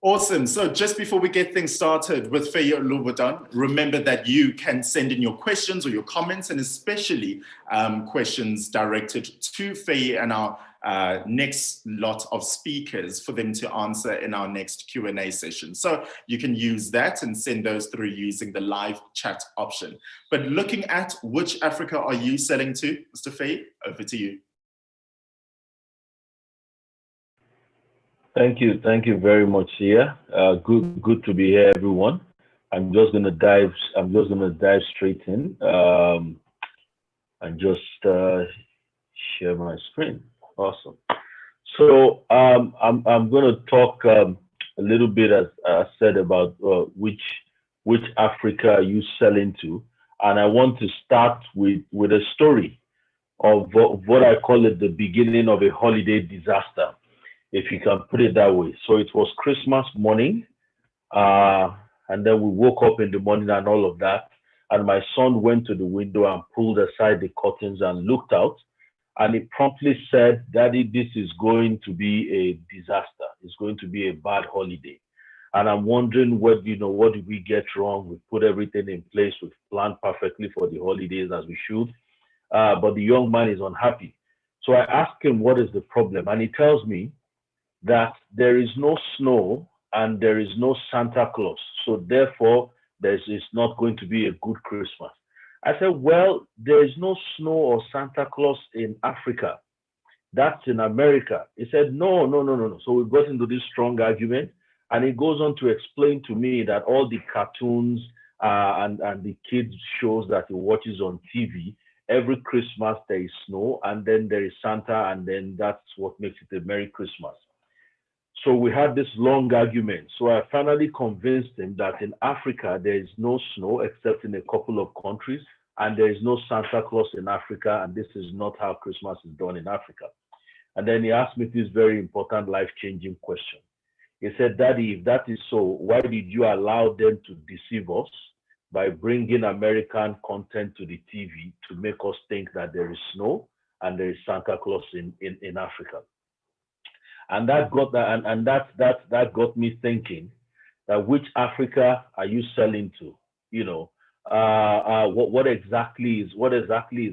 Awesome. So just before we get things started with Feyi Olubodun, remember that you can send in your questions or your comments, and especially questions directed to Feyi and our next lot of speakers for them to answer in our next Q&A session. So you can use that and send those through using the live chat option. But looking at which Africa are you selling to, Mr. Feyi, over to you. Thank you very much, Sia. Good to be here, everyone. I'm just gonna dive straight in and just share my screen. Awesome. So I'm gonna talk a little bit, as I said, about which Africa are you selling to, and I want to start with a story of what I call it the beginning of a holiday disaster, if you can put it that way. So it was Christmas morning, and then we woke up in the morning and all of that. And my son went to the window and pulled aside the curtains and looked out. And he promptly said, "Daddy, this is going to be a disaster. It's going to be a bad holiday." And I'm wondering, what did we get wrong? We put everything in place. We've planned perfectly for the holidays as we should. But the young man is unhappy. So I asked him, what is the problem? And he tells me that there is no snow and there is no Santa Claus. So therefore, it's not going to be a good Christmas. I said, well, there is no snow or Santa Claus in Africa. That's in America. He said, no. So we got into this strong argument, and he goes on to explain to me that all the cartoons and the kids shows that he watches on TV, every Christmas there is snow, and then there is Santa, and then that's what makes it a Merry Christmas. So we had this long argument. So I finally convinced him that in Africa, there is no snow except in a couple of countries, and there is no Santa Claus in Africa, and this is not how Christmas is done in Africa. And then he asked me this very important, life-changing question. He said, "Daddy, if that is so, why did you allow them to deceive us by bringing American content to the TV to make us think that there is snow and there is Santa Claus in Africa?" And that got me thinking that which Africa are you selling to? What exactly is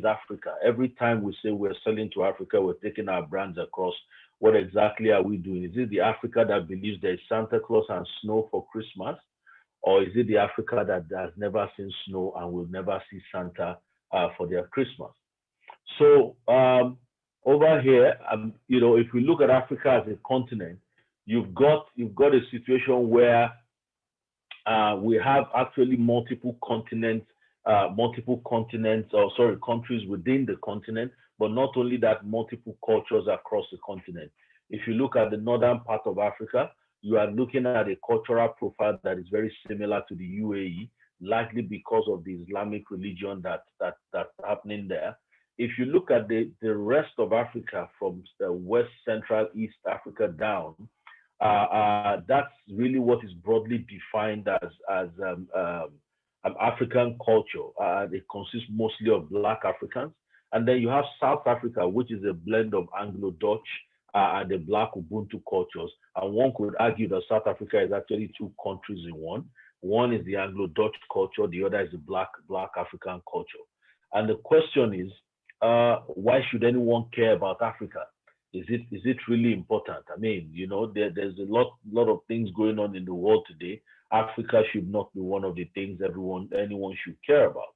Africa? Every time we say we're selling to Africa, we're taking our brands across. What exactly are we doing? Is it the Africa that believes there's Santa Claus and snow for Christmas? Or is it the Africa that has never seen snow and will never see Santa for their Christmas? So over here, if we look at Africa as a continent, you've got a situation where we have actually countries within the continent, but not only that, multiple cultures across the continent. If you look at the northern part of Africa, you are looking at a cultural profile that is very similar to the UAE, likely because of the Islamic religion that's happening there. If you look at the rest of Africa, from the West, Central, East Africa down, that's really what is broadly defined as African culture. It consists mostly of Black Africans. And then you have South Africa, which is a blend of Anglo-Dutch and the Black Ubuntu cultures. And one could argue that South Africa is actually two countries in one. One is the Anglo-Dutch culture, the other is the Black African culture. And the question is, why should anyone care about Africa? Is it really important? I mean, you know, there's a lot of things going on in the world today. Africa should not be one of the things anyone should care about.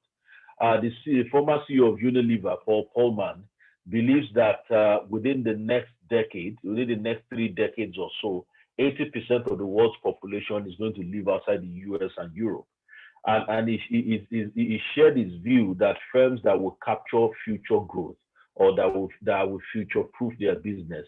The former CEO of Unilever, Paul Polman, believes that within the next 3 decades or so, 80% of the world's population is going to live outside the US and Europe. And he shared his view that firms that will capture future growth or that will future-proof their business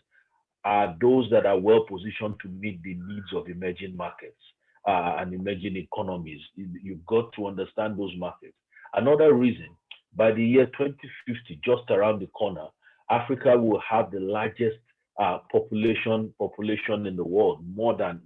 are those that are well positioned to meet the needs of emerging markets and emerging economies. You've got to understand those markets. Another reason, by the year 2050, just around the corner, Africa will have the largest population in the world, more than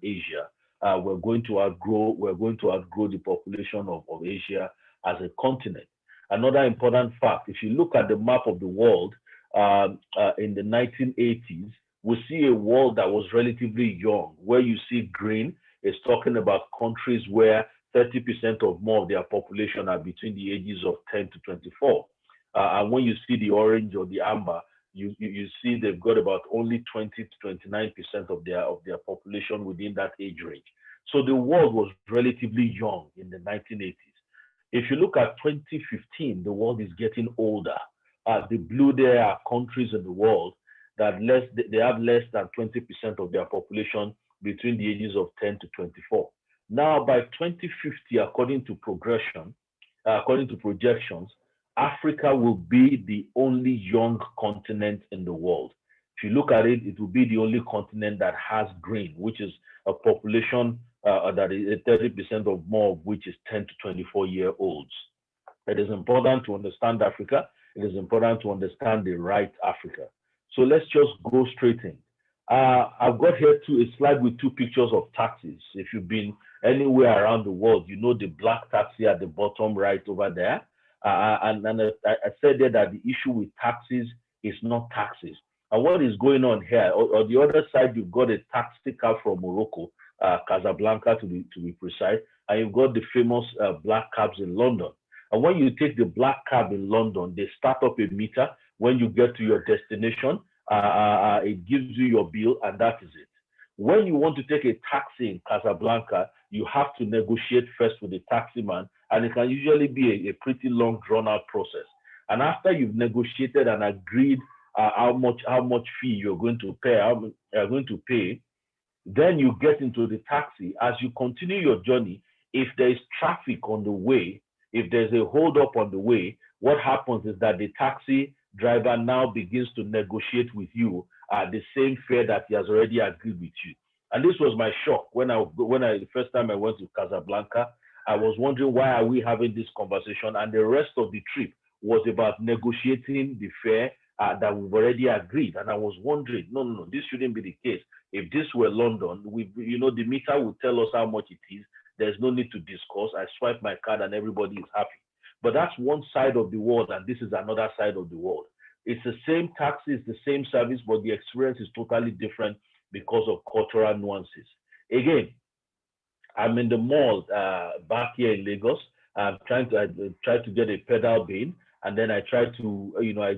Asia. We're going to outgrow the population of Asia as a continent. Another important fact, if you look at the map of the world in the 1980s, we see a world that was relatively young. Where you see green is talking about countries where 30% or more of their population are between the ages of 10 to 24. And when you see the orange or the amber, you see they've got about only 20 to 29% of their population within that age range. So the world was relatively young in the 1980s. If you look at 2015, the world is getting older. The blue there are countries in the world that they have less than 20% of their population between the ages of 10 to 24. Now, by 2050, according to projections, Africa will be the only young continent in the world. If you look at it, it will be the only continent that has green, which is a population that is 30% or more of which is 10 to 24-year-olds. It is important to understand Africa. It is important to understand the right Africa. So let's just go straight in. I've got here a slide with 2 pictures of taxis. If you've been anywhere around the world, you know the black taxi at the bottom right over there. And I said there that the issue with taxis is not taxes. And what is going on here? On the other side, you've got a taxi cab from Morocco, Casablanca to be precise, and you've got the famous black cabs in London. And when you take the black cab in London, they start up a meter. When you get to your destination, it gives you your bill, and that is it. When you want to take a taxi in Casablanca, you have to negotiate first with the taxi man, and it can usually be a pretty long, drawn-out process. And after you've negotiated and agreed how much fee you're going to pay, then you get into the taxi. As you continue your journey, if there is traffic on the way, if there's a hold-up on the way, what happens is that the taxi driver now begins to negotiate with you the same fare that he has already agreed with you. And this was my shock when the first time I went to Casablanca. I was wondering, why are we having this conversation? And the rest of the trip was about negotiating the fare that we've already agreed. And I was wondering, no, this shouldn't be the case. If this were London, the meter would tell us how much it is. There's no need to discuss. I swipe my card and everybody is happy. But that's one side of the world, and this is another side of the world. It's the same taxi, it's the same service, but the experience is totally different because of cultural nuances. Again, I'm in the mall back here in Lagos. I try to get a pedal bin, and then I try to, I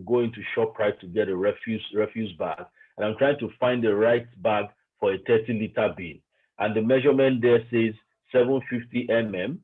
go into ShopRite to get a refuse bag, and I'm trying to find the right bag for a 30-liter bin. And the measurement there says 750 mm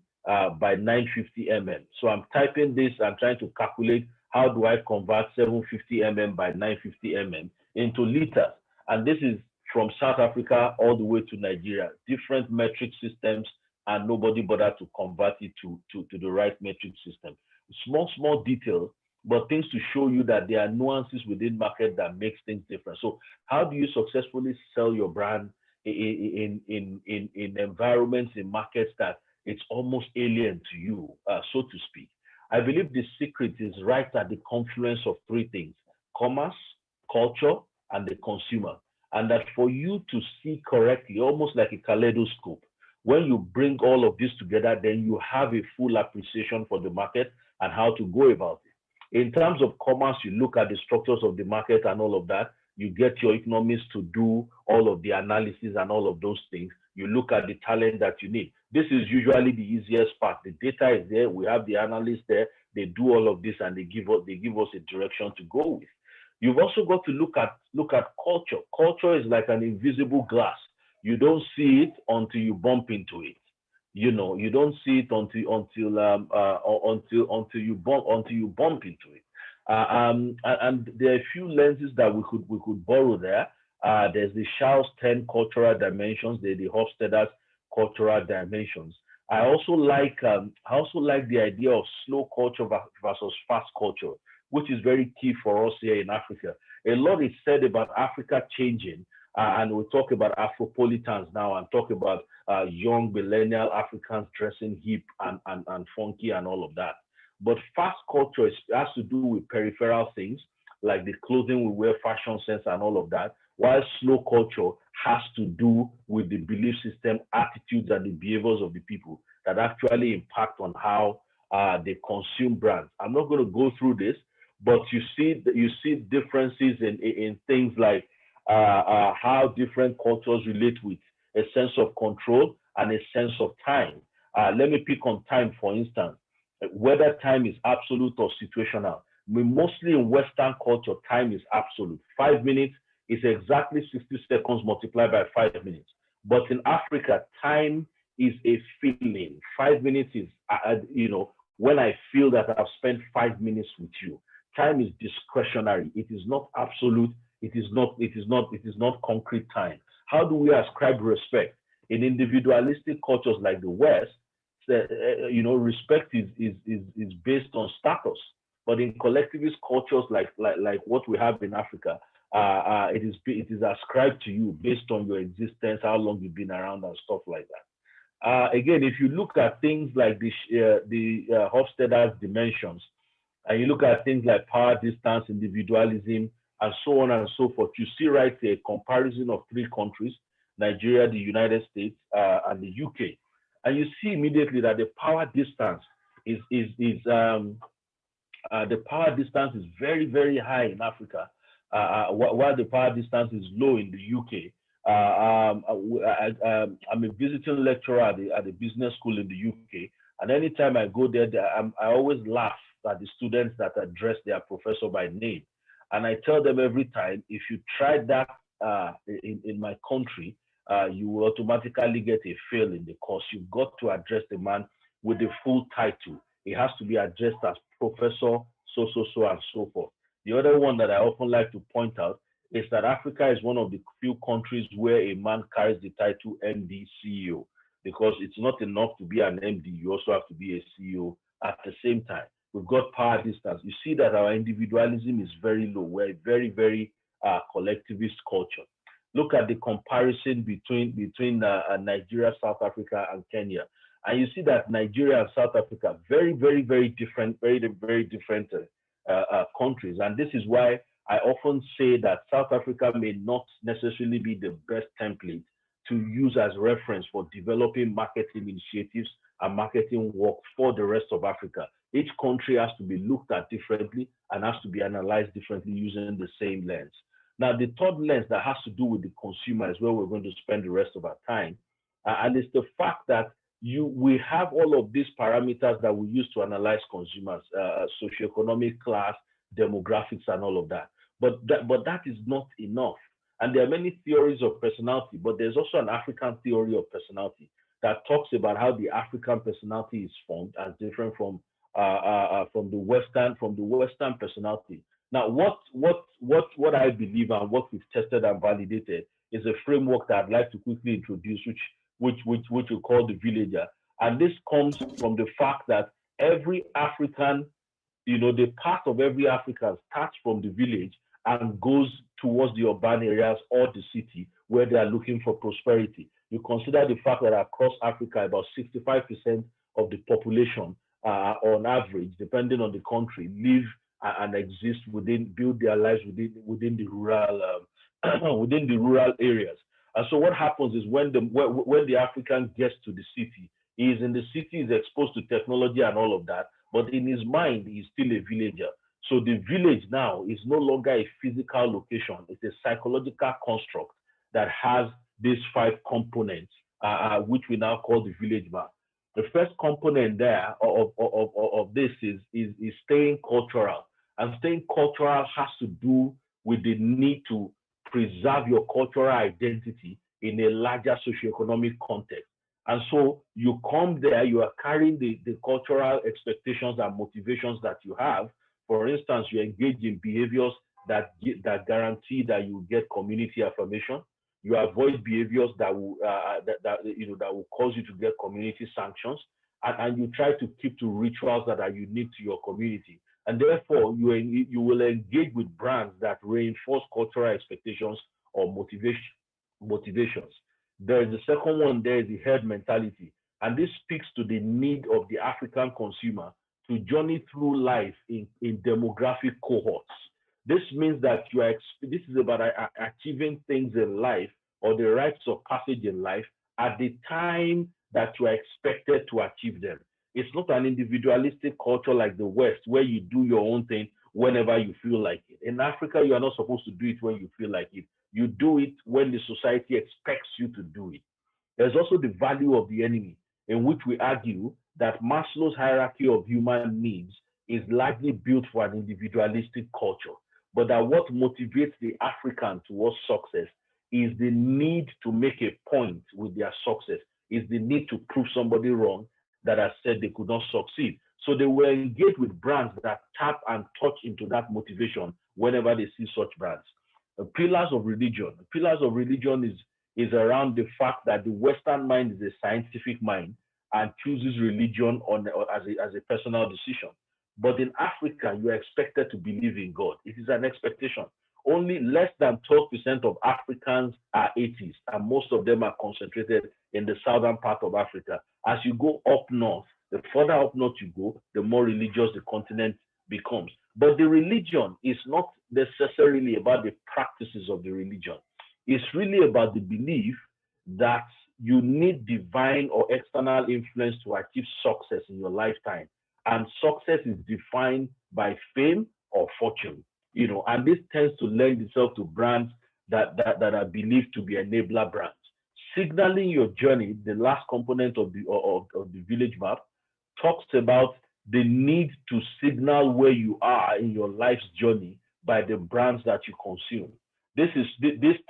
by 950 mm. So I'm typing this, I'm trying to calculate how do I convert 750 mm by 950 mm into liters. And this is from South Africa all the way to Nigeria, different metric systems, and nobody bothered to convert it to the right metric system. Small details, but things to show you that there are nuances within market that makes things different. So how do you successfully sell your brand in environments, in markets that it's almost alien to you, so to speak? I believe the secret is right at the confluence of three things: commerce, culture, and the consumer. And that for you to see correctly, almost like a kaleidoscope, when you bring all of this together, then you have a full appreciation for the market and how to go about it. In terms of commerce, you look at the structures of the market and all of that. You get your economists to do all of the analysis and all of those things. You look at the talent that you need. This is usually the easiest part. The data is there. We have the analysts there. They do all of this and they give us a direction to go with. You've also got to look at culture. Culture is like an invisible glass. You don't see it until you bump into it. You know, you don't see it until you bump into it. And there are a few lenses that we could borrow there. There's the Charles 10 cultural dimensions. There's the Hofstede's cultural dimensions. I also like the idea of slow culture versus fast culture, which is very key for us here in Africa. A lot is said about Africa changing, and we talk about Afropolitans now and talk about young millennial Africans dressing hip and funky and all of that. But fast culture has to do with peripheral things like the clothing we wear, fashion sense, and all of that, while slow culture has to do with the belief system, attitudes, and the behaviors of the people that actually impact on how they consume brands. I'm not going to go through this, but you see differences in things like how different cultures relate with a sense of control and a sense of time. Let me pick on time, for instance. Whether time is absolute or situational. Mostly in Western culture, time is absolute. 5 minutes is exactly 60 seconds multiplied by 5 minutes. But in Africa, time is a feeling. 5 minutes is, when I feel that I've spent 5 minutes with you. Time is discretionary. It is not absolute. It is not concrete time. How do we ascribe respect? In individualistic cultures like the West, respect is based on status. But in collectivist cultures like what we have in Africa, it is ascribed to you based on your existence, how long you've been around, and stuff like that. Again, if you look at things like the Hofstede's dimensions, and you look at things like power, distance, individualism, and so on and so forth, you see right a comparison of three countries: Nigeria, the United States, and the UK. And you see immediately that the power distance is very, very high in Africa, while the power distance is low in the UK. I'm a visiting lecturer at the business school in the UK, and anytime I go there, I always laugh at the students that address their professor by name. And I tell them every time, if you try that in my country, you will automatically get a fail in the course. You've got to address the man with the full title. It has to be addressed as professor, so, and so forth. The other one that I often like to point out is that Africa is one of the few countries where a man carries the title MD CEO, because it's not enough to be an MD. You also have to be a CEO at the same time. We've got power distance. You see that our individualism is very low. We're a very, very collectivist culture. Look at the comparison between Nigeria, South Africa, and Kenya. And you see that Nigeria and South Africa, very, very, very different, very, very different countries. And this is why I often say that South Africa may not necessarily be the best template to use as reference for developing marketing initiatives and marketing work for the rest of Africa. Each country has to be looked at differently and has to be analyzed differently using the same lens. Now, the third lens that has to do with the consumer is where we're going to spend the rest of our time. And it's the fact that we have all of these parameters that we use to analyze consumers, socioeconomic class, demographics, and all of that. But that is not enough. And there are many theories of personality, but there's also an African theory of personality that talks about how the African personality is formed as different from the Western personality. Now, what I believe and what we've tested and validated is a framework that I'd like to quickly introduce, which we call the villager. And this comes from the fact that every African the path of every African starts from the village and goes towards the urban areas or the city where they are looking for prosperity. You consider the fact that across Africa, about 65% of the population, on average, depending on the country, live and exist build their lives within the rural within the rural areas. And so what happens is when the African gets to the city, he is in the city, is exposed to technology and all of that, but in his mind, he's still a villager. So the village now is no longer a physical location. It's a psychological construct that has these 5 components, which we now call the village map. The first component there of this is staying cultural. And staying cultural has to do with the need to preserve your cultural identity in a larger socioeconomic context. And so you come there, you are carrying the cultural expectations and motivations that you have. For instance, you engage in behaviors that guarantee that you get community affirmation. You avoid behaviors that will cause you to get community sanctions, and you try to keep to rituals that are unique to your community. And therefore, you will engage with brands that reinforce cultural expectations or motivations. There is the second one. There is the herd mentality, and this speaks to the need of the African consumer to journey through life in demographic cohorts. This means that this is about achieving things in life or the rites of passage in life at the time that you are expected to achieve them. It's not an individualistic culture like the West where you do your own thing whenever you feel like it. In Africa, you are not supposed to do it when you feel like it. You do it when the society expects you to do it. There's also the value of the enemy, in which we argue that Maslow's hierarchy of human needs is largely built for an individualistic culture, but that what motivates the African towards success is the need to make a point with their success, is the need to prove somebody wrong that has said they could not succeed. So they will engage with brands that tap and touch into that motivation whenever they see such brands. Pillars of religion. Pillars of religion is around the fact that the Western mind is a scientific mind and chooses religion as a personal decision. But in Africa, you are expected to believe in God. It is an expectation. Only less than 12% of Africans are atheists, and most of them are concentrated in the southern part of Africa. As you go up north, the further up north you go, the more religious the continent becomes. But the religion is not necessarily about the practices of the religion. It's really about the belief that you need divine or external influence to achieve success in your lifetime. And success is defined by fame or fortune, and this tends to lend itself to brands that are believed to be enabler brands. Signaling your journey, the last component of the village map, talks about the need to signal where you are in your life's journey by the brands that you consume. This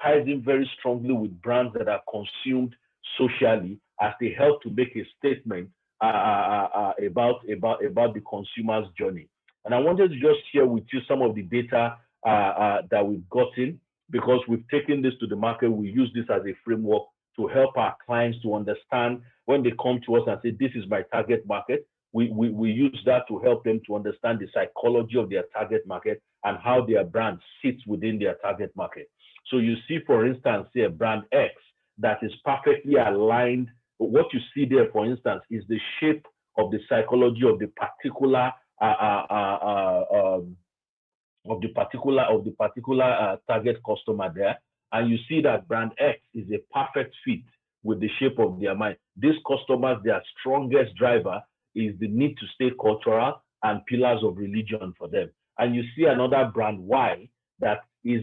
ties in very strongly with brands that are consumed socially, as they help to make a statement about the consumer's journey. And I wanted to just share with you some of the data that we've gotten, because we've taken this to the market. We use this as a framework to help our clients to understand when they come to us and say, this is my target market. We use that to help them to understand the psychology of their target market and how their brand sits within their target market. So you see, for instance, say a brand X that is perfectly aligned. What you see there, for instance, is the shape of the psychology of the particular target customer there, and you see that brand X is a perfect fit with the shape of their mind. These customers, their strongest driver is the need to stay cultural and pillars of religion for them. And you see another brand Y that is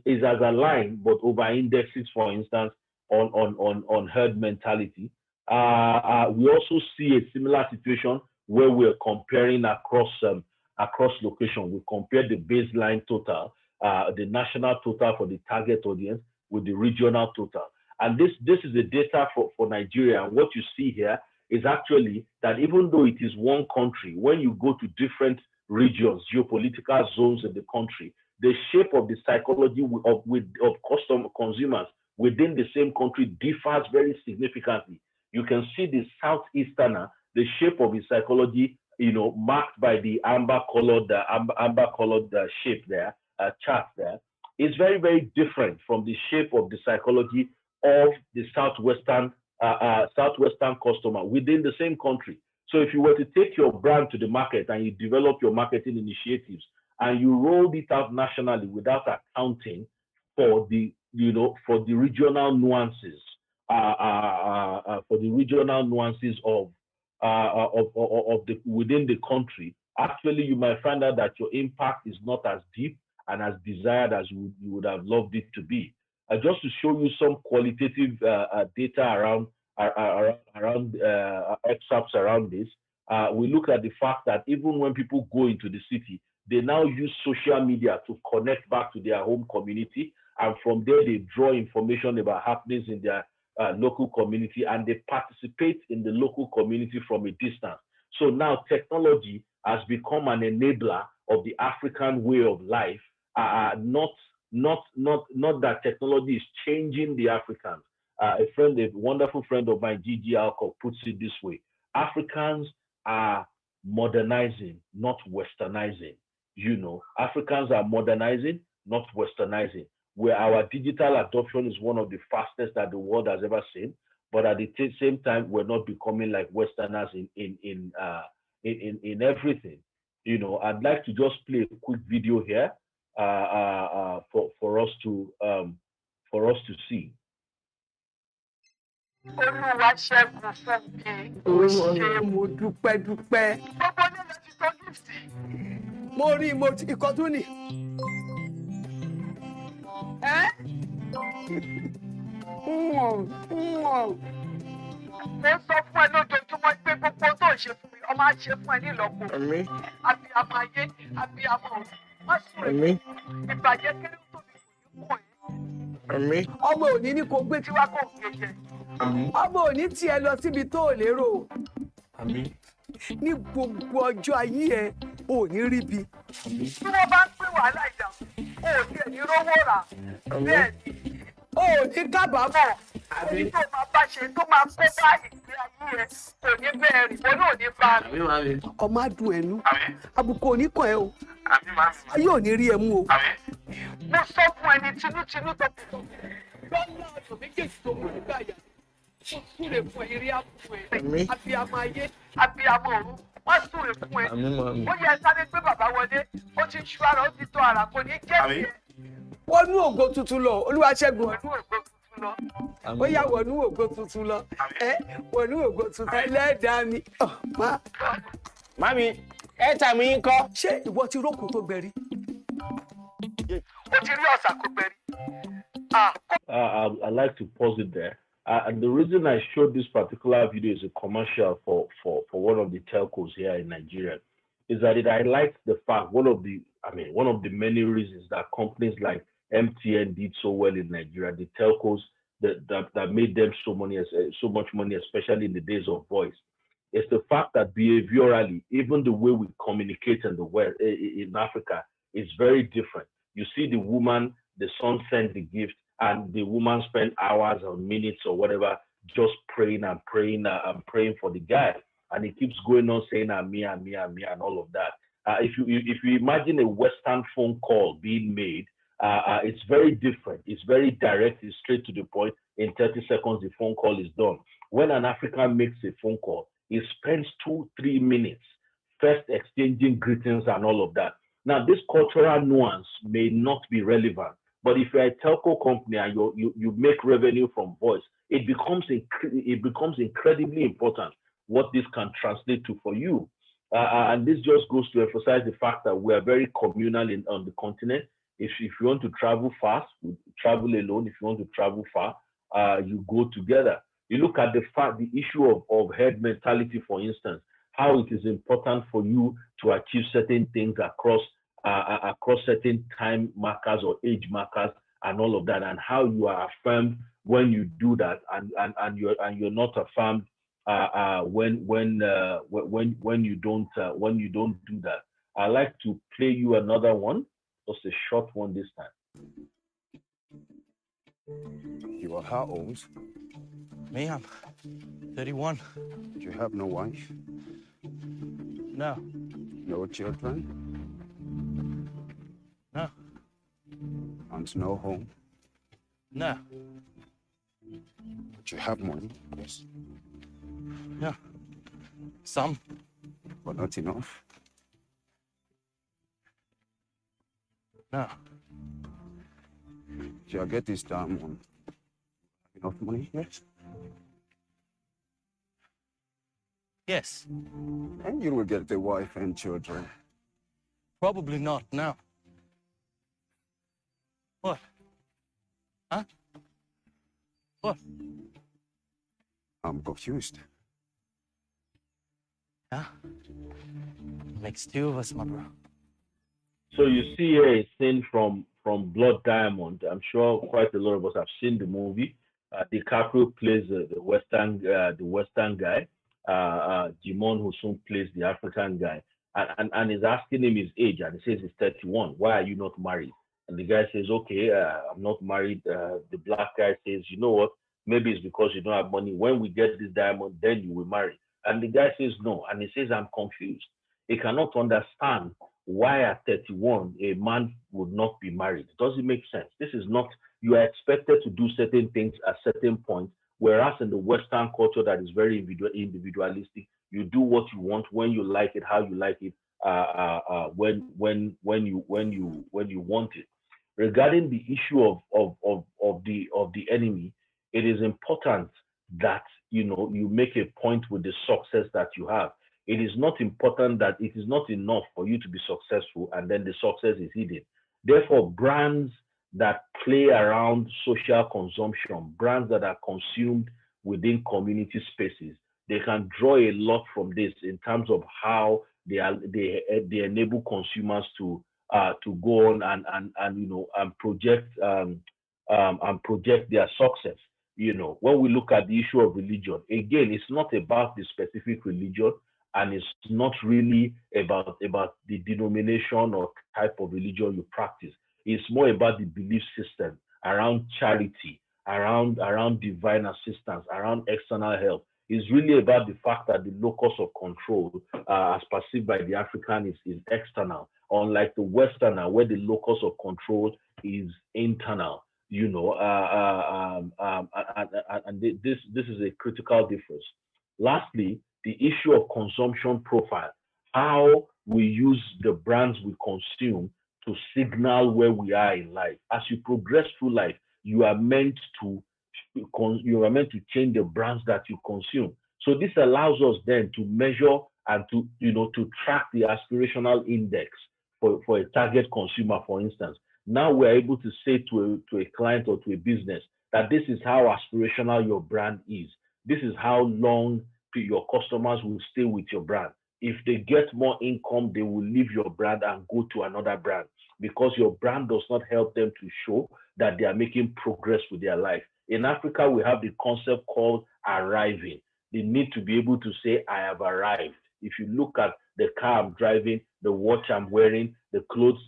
as aligned but over indexes, for instance, on herd mentality. We also see a similar situation where we're comparing across location. We compare the baseline total, the national total for the target audience with the regional total. And this is the data for Nigeria. And what you see here is actually that even though it is one country, when you go to different regions, geopolitical zones in the country, the shape of the psychology of consumers within the same country differs very significantly. You can see the southeasterner, the shape of his psychology marked by the amber-colored shape there, chart there, is very, very different from the shape of the psychology of the southwestern customer within the same country. So if you were to take your brand to the market and you develop your marketing initiatives and you rolled it out nationally without accounting for the regional nuances, of the within the country, actually you might find out that your impact is not as deep and as desired as you would have loved it to be. Just to show you some qualitative data around excerpts around this, we look at the fact that even when people go into the city, they now use social media to connect back to their home community, and from there they draw information about happenings in their local community, and they participate in the local community from a distance. So now technology has become an enabler of the African way of life, not that technology is changing the Africans. A wonderful friend of mine, Gigi Alcock, puts it this way: Africans are modernizing, not westernizing. Africans are modernizing, not westernizing, where our digital adoption is one of the fastest that the world has ever seen, but at the same time, we're not becoming like Westerners in everything. I'd like to just play a quick video here for us to see. Olúwa ṣẹ́gun fún mi, ó ṣe mo dúpẹ́ dúpẹ́. Gbogbo ní lọ ti tó gíftì. Mo rí ikọ̀ tún ni. Mo sọ fún ẹ lójoojúmọ́ pé gbogbo tó ń ṣe fún mi, ọmọ á ṣe fún ẹ nílọ́po. Abiyamọ ayé, abiyamọ ọ̀run, má sùn rẹ̀. Ìbàjẹ́ kéré tó ní kò ní kọ̀ ẹ́. Ọmọ òní ní kò gbé tí wá kò gbé jẹ. Ọmọ òní tí ẹ lọ síbi tó ò lérò. Ní gbogbo ọjọ́ ayé ẹ ò ní rí bi. Bí wọ́n bá ń pín wàhálà ìjà, ò ní ẹ̀ ní rówó rà. Bẹ́ẹ̀ ni, ò ní kábàámọ̀. Èyí tó máa bá ṣe tó máa kó bá ìgbé ayé ẹ kò ní bẹ́ẹ̀ rí, wọn náà ní bá a rí. Ọmọ adùn ẹnu, àbùkù ò ní kàn ẹ́ o. Ayé ò ní rí ẹ mú o. Mo sọ fún ẹni tinútinú tọkùtọkù. Lọ́nà ọ̀dọ̀ méjèèjì tó kù nígbà yà. Mo súre fún ẹ, eré àpò ẹ. Abiyamọ ayé, abiyamọ ọ̀run. Wọ́n súre fún ẹ. Ó yẹ sáré gbé bàbá wọlé. Ó ti ń ṣú ara, ó ti tó ara, kò ní jẹ́ tiẹ̀. Wọnú ògo tuntun lọ, Olúwaṣẹ́gun. Wọnú ògo tuntun lọ. Ó yá wọnú ògo tuntun lọ. Wọnú ògo tuntun. Ẹlẹ́dàá mi. Mami, airtime yín kọ́. Ṣé ìwọ ti rókun tó gbẹ̀rí? Ó ti rí ọ̀sà kò gbẹ̀rí. I like to pause it there. And the reason I showed this particular video is a commercial for one of the telcos here in Nigeria, is that it highlights the fact, one of the many reasons that companies like MTN did so well in Nigeria, the telcos that made them so much money, especially in the days of voice, is the fact that behaviorally, even the way we communicate in the West, in Africa, is very different. You see the woman, the son sends the gift, and the woman spent hours or minutes or whatever just praying and praying for the guy, and he keeps going on saying me and all of that. If you imagine a Western phone call being made, it's very different. It's very direct. It's straight to the point. In 30 seconds, the phone call is done. When an African makes a phone call, he spends 2-3 minutes first exchanging greetings and all of that. Now, this cultural nuance may not be relevant, but if you're a telco company and you make revenue from voice, it becomes incredibly important what this can translate to for you. And this just goes to emphasize the fact that we are very communal on the continent. If you want to travel fast, you travel alone. If you want to travel far, you go together. You look at the issue of herd mentality, for instance, how it is important for you to achieve certain things across certain time markers or age markers and all of that, and how you are affirmed when you do that, and you're not affirmed when you don't do that. I like to play you another one, just a short one this time. You are how old? Me, I'm 31. You have no wife? No. No children? No. And no home? No. But you have money, yes. Yeah. Some. But not enough. No. Shall I get this diamond? Enough money? Yes. Yes. And you will get the wife and children. Probably not now. What? Huh? What? I'm confused. Yeah? Makes two of us, my bro. So you see here a scene from Blood Diamond. I'm sure quite a lot of us have seen the movie. DiCaprio plays the Western guy. Jimon Hussein plays the African guy, and he's asking him his age, and he says he's 31. Why are you not married? And the guy says, okay, I'm not married. The black guy says, you know what? Maybe it's because you don't have money. When we get this diamond, then you will marry. And the guy says no, and he says, I'm confused. He cannot understand why at 31 a man would not be married. Does it make sense? This is not, you are expected to do certain things at certain points, whereas in the Western culture that is very individualistic, you do what you want, when you like it, how you like it, when you want it. Regarding the issue of the enemy, it is important that you make a point with the success that you have. It is not important that it is not enough for you to be successful and then the success is hidden. Therefore, brands that play around social consumption, brands that are consumed within community spaces, they can draw a lot from this in terms of how they enable consumers to go on and project their success. When we look at the issue of religion, again, it's not about the specific religion, and it's not really about the denomination or type of religion you practice. It's more about the belief system around charity, around divine assistance, around external help. It's really about the fact that the locus of control, as perceived by the African, is external, unlike the Westerner, where the locus of control is internal. And this is a critical difference. Lastly, the issue of consumption profile, how we use the brands we consume to signal where we are in life. As you progress through life, you are meant to change the brands that you consume. So this allows us then to measure and to track the aspirational index for a target consumer, for instance. Now we're able to say to a client or to a business that this is how aspirational your brand is. This is how long your customers will stay with your brand. If they get more income, they will leave your brand and go to another brand, because your brand does not help them to show that they are making progress with their life. In Africa, we have the concept called arriving. They need to be able to say, I have arrived. If you look at the car I'm driving, the watch I'm wearing, the clothes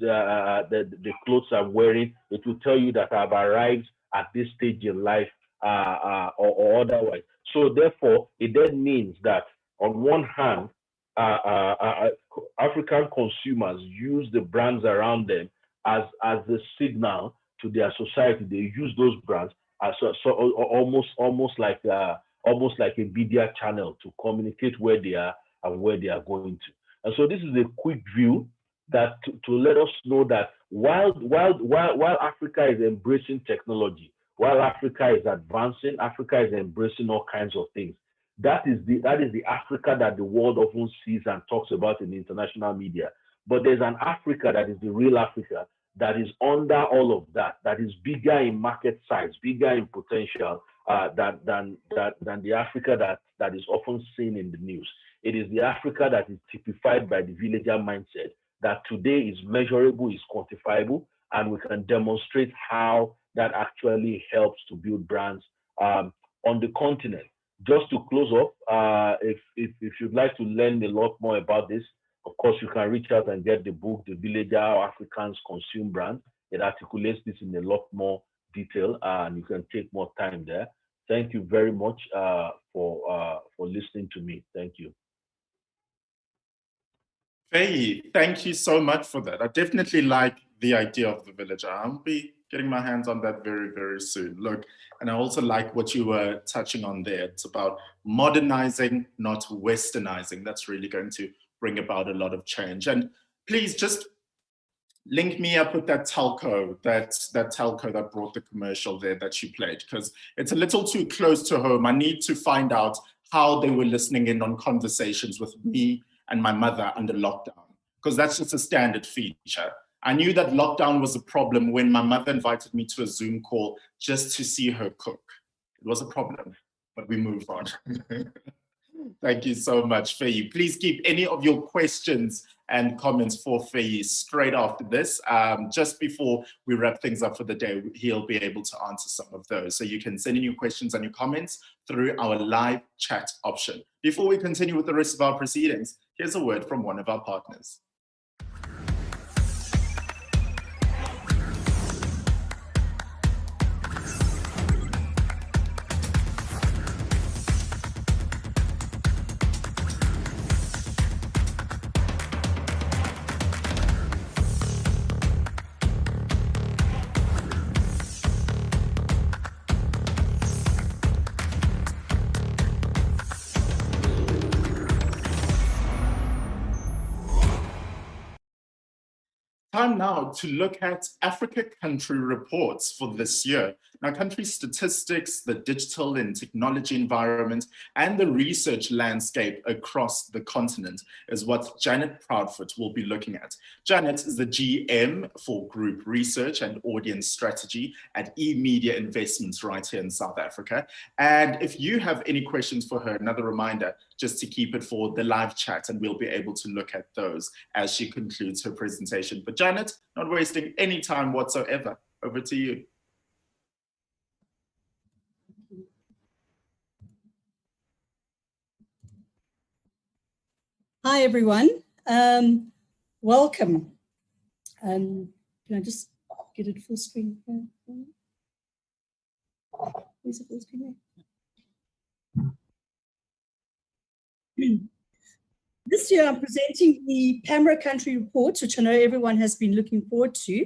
I'm wearing, it will tell you that I've arrived at this stage in life or otherwise. So therefore, it then means that on one hand, African consumers use the brands around them as a signal to their society. They use those brands as almost like a media channel to communicate where they are and where they are going to. And so this is a quick view that to let us know that while Africa is embracing technology, while Africa is advancing, Africa is embracing all kinds of things. That is the Africa that the world often sees and talks about in the international media. But there's an Africa that is the real Africa, that is under all of that, that is bigger in market size, bigger in potential than the Africa that is often seen in the news. It is the Africa that is typified by the villager mindset, that today is measurable, is quantifiable, and we can demonstrate how that actually helps to build brands on the continent. Just to close off, if you'd like to learn a lot more about this, of course, you can reach out and get the book, The Villager, How Africans Consume Brands. It articulates this in a lot more detail, and you can take more time there. Thank you very much for listening to me. Thank you. Faye, thank you so much for that. I definitely like the idea of the villager. I'll be getting my hands on that very, very soon. Look, and I also like what you were touching on there. It's about modernizing, not westernizing. That's really going to bring about a lot of change. And please just link me up with that telco, that telco that brought the commercial there that you played, because it's a little too close to home. I need to find out how they were listening in on conversations with me and my mother under lockdown, because that's just a standard feature. I knew that lockdown was a problem when my mother invited me to a Zoom call just to see her cook. It was a problem, but we moved on. Thank you so much, Faye. Please keep any of your questions and comments for Faye straight after this. Just before we wrap things up for the day, he'll be able to answer some of those. So you can send in your questions and your comments through our live chat option. Before we continue with the rest of our proceedings, here's a word from one of our partners. Time now to look at Africa country reports for this year. Now, country statistics, the digital and technology environment, and the research landscape across the continent is what Janet Proudfoot will be looking at. Janet is the GM for Group Research and Audience Strategy at eMedia Investments right here in South Africa. And if you have any questions for her, another reminder, just to keep it for the live chat, and we'll be able to look at those as she concludes her presentation. But Janet, not wasting any time whatsoever, over to you. Hi, everyone. Welcome. Can I just get it full screen? Is it full screen there? This year, I'm presenting the PAMRO country reports, which I know everyone has been looking forward to.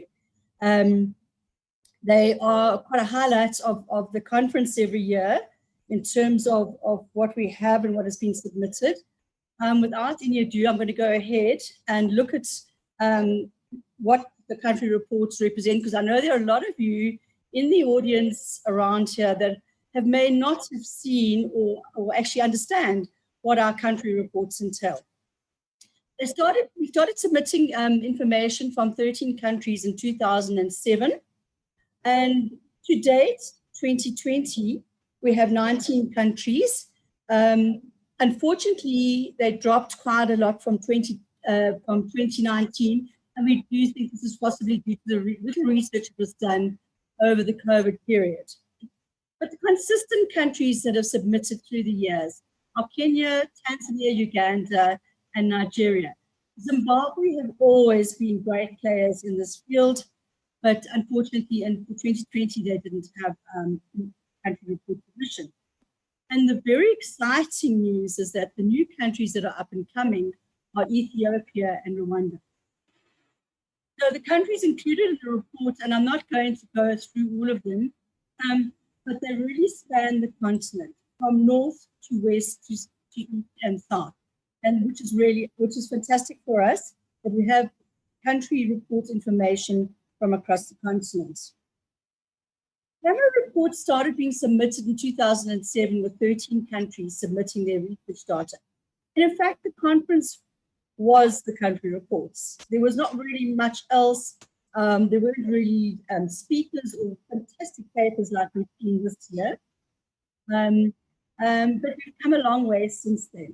They are quite a highlight of the conference every year in terms of what we have and what has been submitted. Without any ado, I'm going to go ahead and look at what the country reports represent, because I know there are a lot of you in the audience around here that may not have seen or actually understand what our country reports entail. We started submitting information from 13 countries in 2007, and to date, 2020, we have 19 countries. Unfortunately, they dropped quite a lot from 2019, and we do think this is possibly due to the little research that was done over the COVID period. But the consistent countries that have submitted through the years are Kenya, Tanzania, Uganda, and Nigeria. Zimbabwe have always been great players in this field, but unfortunately, in 2020, they didn't have country report submission. And the very exciting news is that the new countries that are up and coming are Ethiopia and Rwanda. So the countries included in the report, and I'm not going to go through all of them, but they really span the continent from north to west to east and south, and which is fantastic for us that we have country report information from across the continent. PAMRO reports started being submitted in 2007 with 13 countries submitting their research data. And in fact, the conference was the country reports. There was not really much else. There weren't really speakers or fantastic papers like we've seen this year. But we've come a long way since then.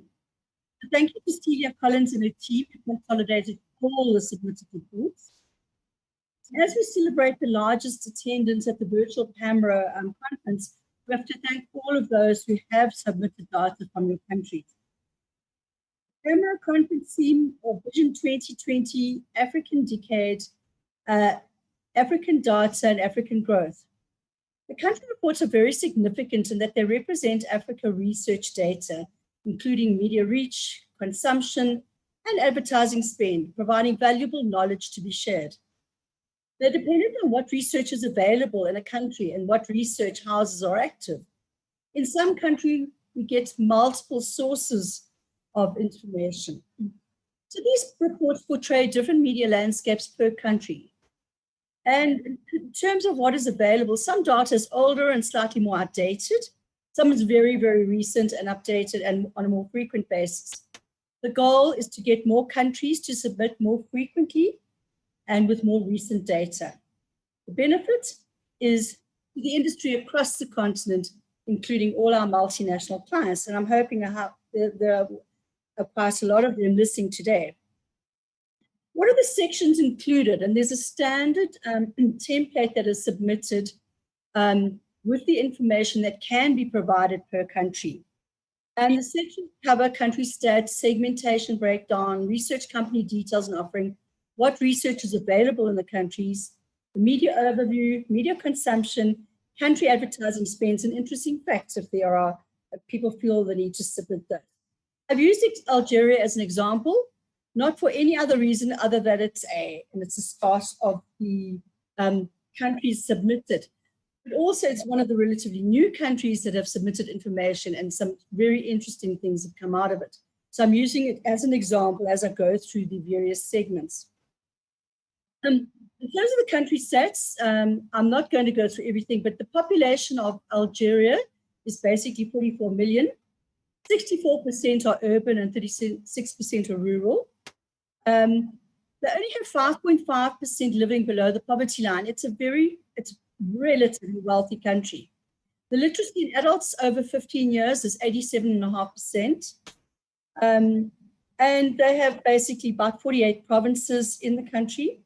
So thank you to Stevia Collins and her team who consolidated all the submitted reports. As we celebrate the largest attendance at the virtual PAMRO conference, we have to thank all of those who have submitted data from your countries. PAMRO conference theme of Vision 2020, African Decade, African Data and African Growth. The country reports are very significant in that they represent Africa research data, including media reach, consumption, and advertising spend, providing valuable knowledge to be shared. They're dependent on what research is available in a country and what research houses are active. In some countries, we get multiple sources of information. So these reports portray different media landscapes per country. And in terms of what is available, some data is older and slightly more outdated. Some is very, very recent and updated and on a more frequent basis. The goal is to get more countries to submit more frequently and with more recent data. The benefit is to the industry across the continent, including all our multinational clients. And I'm hoping there are quite a lot of them listening today. What are the sections included? And there's a standard template that is submitted with the information that can be provided per country. And the sections cover country stats, segmentation breakdown, research company details and offering, what research is available in the countries, the media overview, media consumption, country advertising spends, and interesting facts if there are, if people feel the need to submit those. I've used Algeria as an example, not for any other reason other than it's a start of the countries submitted. But also it's one of the relatively new countries that have submitted information, and some very interesting things have come out of it. So I'm using it as an example as I go through the various segments. In terms of the country stats, I'm not going to go through everything, but the population of Algeria is basically 44 million. 64% are urban and 36% are rural. They only have 5.5% living below the poverty line. It's a relatively wealthy country. The literacy in adults over 15 years is 87.5%. And they have basically about 48 provinces in the country.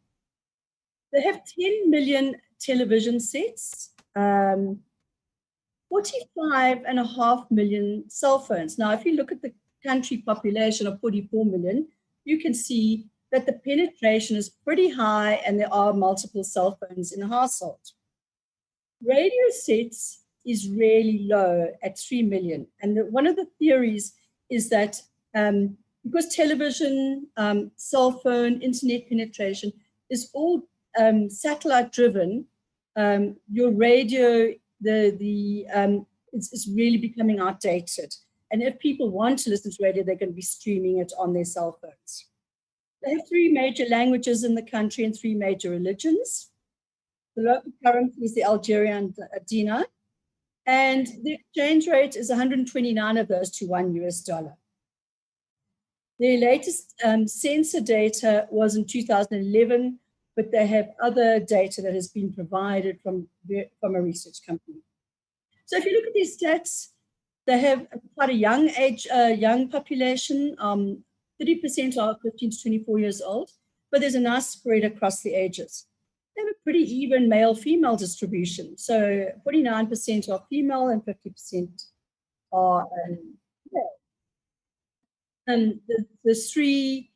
They have 10 million television sets, 45.5 million cell phones. Now, if you look at the country population of 44 million, you can see that the penetration is pretty high and there are multiple cell phones in a household. Radio sets is really low at 3 million. And one of the theories is that because television, cell phone, internet penetration is all satellite driven, your radio it's really becoming outdated. And if people want to listen to radio, they're going to be streaming it on their cell phones. They have 3 major languages in the country and 3 major religions. The local currency is the Algerian dinar, and the exchange rate is 129 of those to $1 US. Their latest census data was in 2011, but they have other data that has been provided from a research company. So if you look at these stats, they have quite a young population. 30% are 15 to 24 years old, but there's a nice spread across the ages. They have a pretty even male-female distribution. So 49% are female and 50% are male. And the 3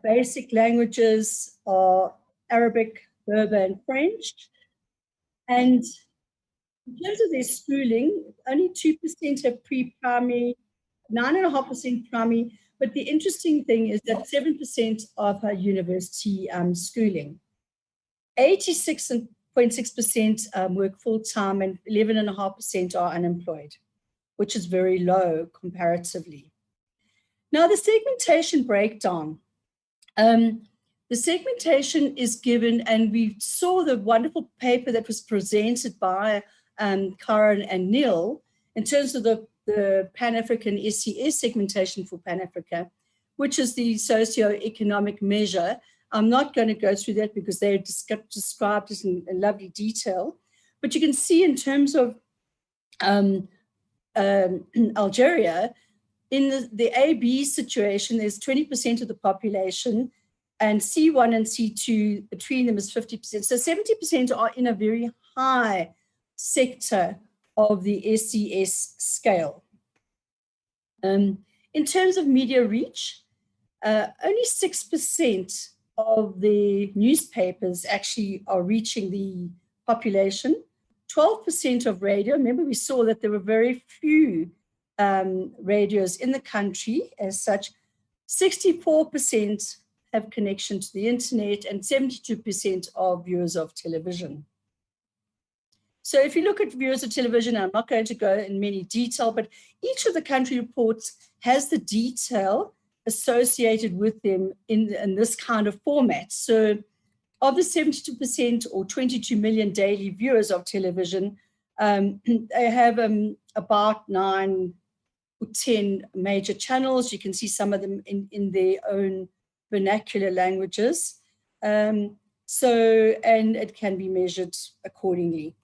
basic languages are Arabic, Berber, and French. And in terms of their schooling, only 2% have pre-primary, 9.5% primary, but the interesting thing is that 7% of her university schooling. 86.6% work full-time and 11.5% are unemployed, which is very low comparatively. Now, the segmentation breakdown. The segmentation is given, and we saw the wonderful paper that was presented by Karen and Neil in terms of the Pan-African SCS segmentation for Pan-Africa, which is the socio-economic measure. I'm not going to go through that because they described it in lovely detail. But you can see in terms of Algeria, in the AB situation, there's 20% of the population, and C1 and C2, between them is 50%. So 70% are in a very high sector of the SCS scale. In terms of media reach, only 6% of the newspapers actually are reaching the population. 12% of radio, remember we saw that there were very few radios in the country as such, 64% have connection to the internet, and 72% are viewers of television. So if you look at viewers of television, I'm not going to go in many detail, but each of the country reports has the detail associated with them in this kind of format. So of the 72% or 22 million daily viewers of television, they have about 9 or 10 major channels. You can see some of them in their own vernacular languages. And it can be measured accordingly.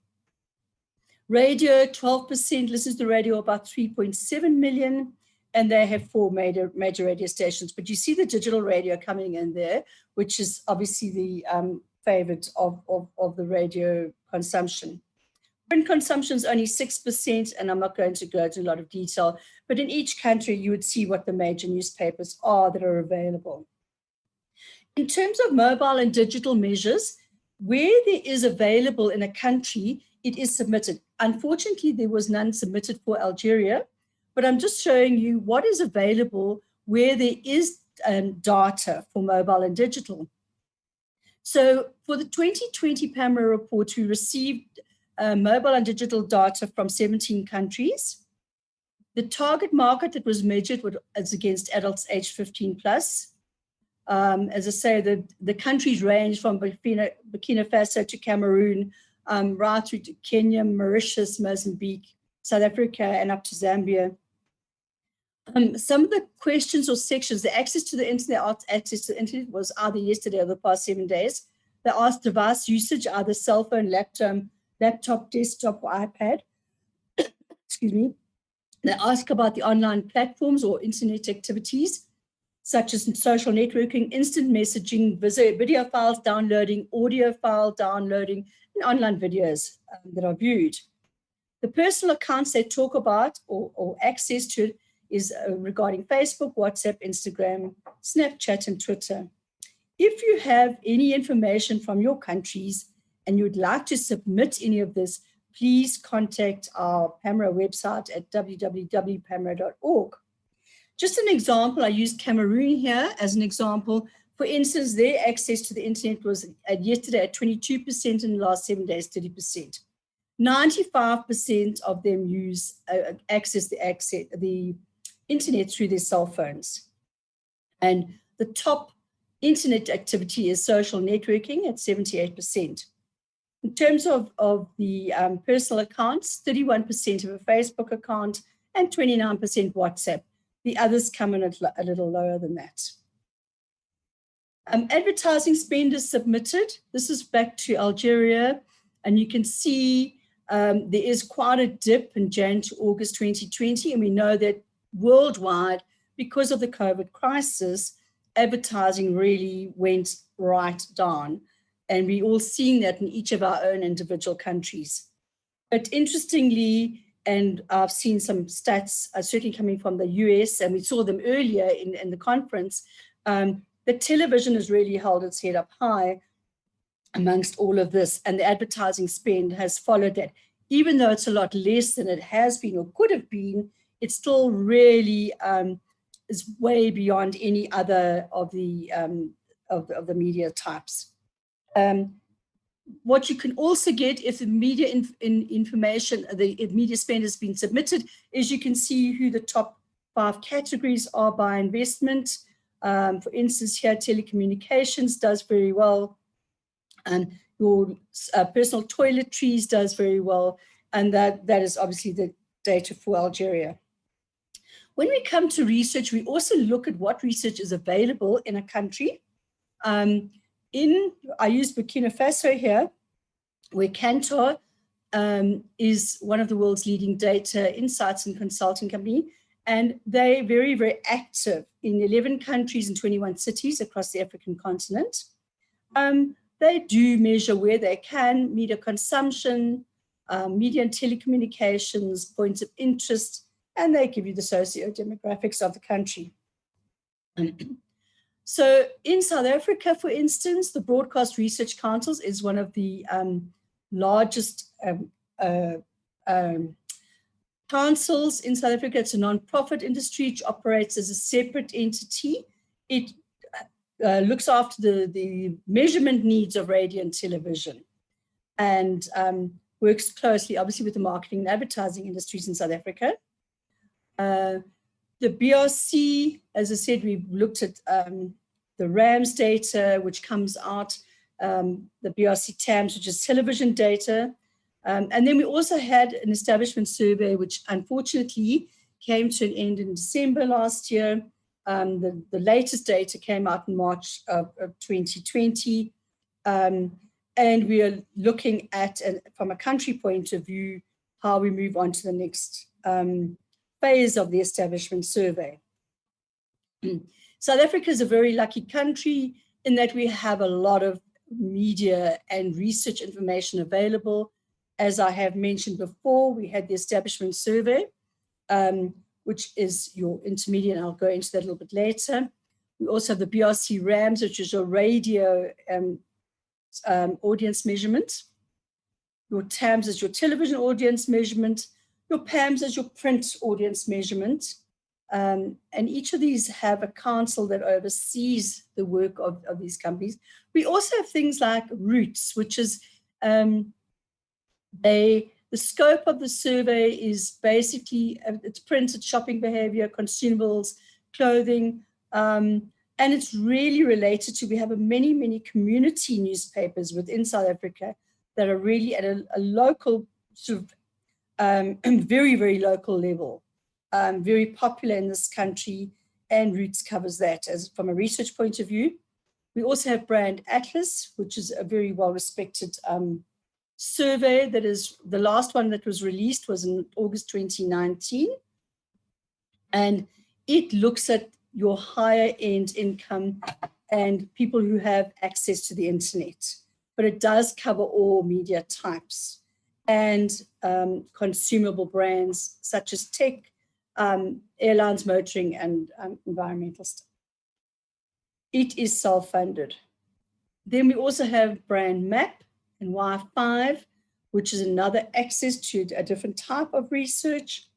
Radio, 12% listens to radio, about 3.7 million, and they have 4 major radio stations. But you see the digital radio coming in there, which is obviously the favorite of the radio consumption. Print consumption is only 6%, and I'm not going to go into a lot of detail, but in each country, you would see what the major newspapers are that are available. In terms of mobile and digital measures, where there is available in a country, it is submitted. Unfortunately, there was none submitted for Algeria, but I'm just showing you what is available where there is data for mobile and digital. So for the 2020 PAMRO report, we received mobile and digital data from 17 countries. The target market that was measured was against adults aged 15 plus. As I say, the countries range from Burkina Faso to Cameroon, right through to Kenya, Mauritius, Mozambique, South Africa, and up to Zambia. Some of the questions or sections, the access to the internet was either yesterday or the past 7 days. They asked device usage, either cell phone, laptop, desktop, or iPad. Excuse me. They ask about the online platforms or internet activities, such as social networking, instant messaging, video files downloading, audio file downloading, and online videos that are viewed. The personal accounts they talk about or access to is regarding Facebook, WhatsApp, Instagram, Snapchat, and Twitter. If you have any information from your countries and you would like to submit any of this, please contact our PAMRO website at www.pamro.org. Just an example, I used Cameroon here as an example. For instance, their access to the internet was yesterday at 22%, in the last 7 days, 30%. 95% of them use access the internet through their cell phones. And the top internet activity is social networking at 78%. In terms of the personal accounts, 31% of a Facebook account and 29% WhatsApp. The others come in a little lower than that. Advertising spend is submitted. This is back to Algeria, and you can see there is quite a dip in Jan to August 2020, and we know that worldwide, because of the COVID crisis, advertising really went right down, and we're all seeing that in each of our own individual countries. But interestingly, and I've seen some stats certainly coming from the US, and we saw them earlier in the conference, the television has really held its head up high amongst all of this, and the advertising spend has followed that. Even though it's a lot less than it has been or could have been, it still really is way beyond any other of the media types. What you can also get if the media information, the media spend has been submitted, is you can see who the top 5 categories are by investment. For instance, here, telecommunications does very well, and your personal toiletries does very well, and that is obviously the data for Algeria. When we come to research, we also look at what research is available in a country. I use Burkina Faso here, where Kantar is one of the world's leading data insights and consulting company, and they're very, very active in 11 countries and 21 cities across the African continent. They do measure where they can, media consumption, media and telecommunications, points of interest, and they give you the socio-demographics of the country. So in South Africa, for instance, the Broadcast Research Council is one of the largest councils in South Africa. It's a non-profit industry which operates as a separate entity it looks after the measurement needs of radio and television, and works closely, obviously, with the marketing and advertising industries in South Africa. The BRC, as I said, we've looked at the RAMS data, which comes out, the BRC TAMS, which is television data. And then we also had an establishment survey, which unfortunately came to an end in December last year. The latest data came out in March of 2020. And we are looking at, from a country point of view, how we move on to the next phase of the establishment survey. South Africa is a very lucky country in that we have a lot of media and research information available. As I have mentioned before, we had the establishment survey, which is your intermediate, and I'll go into that a little bit later. We also have the BRC RAMS, which is your radio audience measurement. Your TAMS is your television audience measurement. Your PAMS is your print audience measurement. And each of these have a council that oversees the work of these companies. We also have things like Roots, which is the scope of the survey is basically, it's printed shopping behavior, consumables, clothing, and it's really related to, we have many, many community newspapers within South Africa that are really at a local, sort of very, very local level, very popular in this country, and Roots covers that as from a research point of view. We also have Brand Atlas, which is a very well-respected survey that is, the last one that was released was in August 2019. And it looks at your higher end income and people who have access to the internet. But it does cover all media types and consumable brands such as tech, airlines, motoring, and environmental stuff. It is self-funded. Then we also have Brand Map and Y5, which is another access to a different type of research.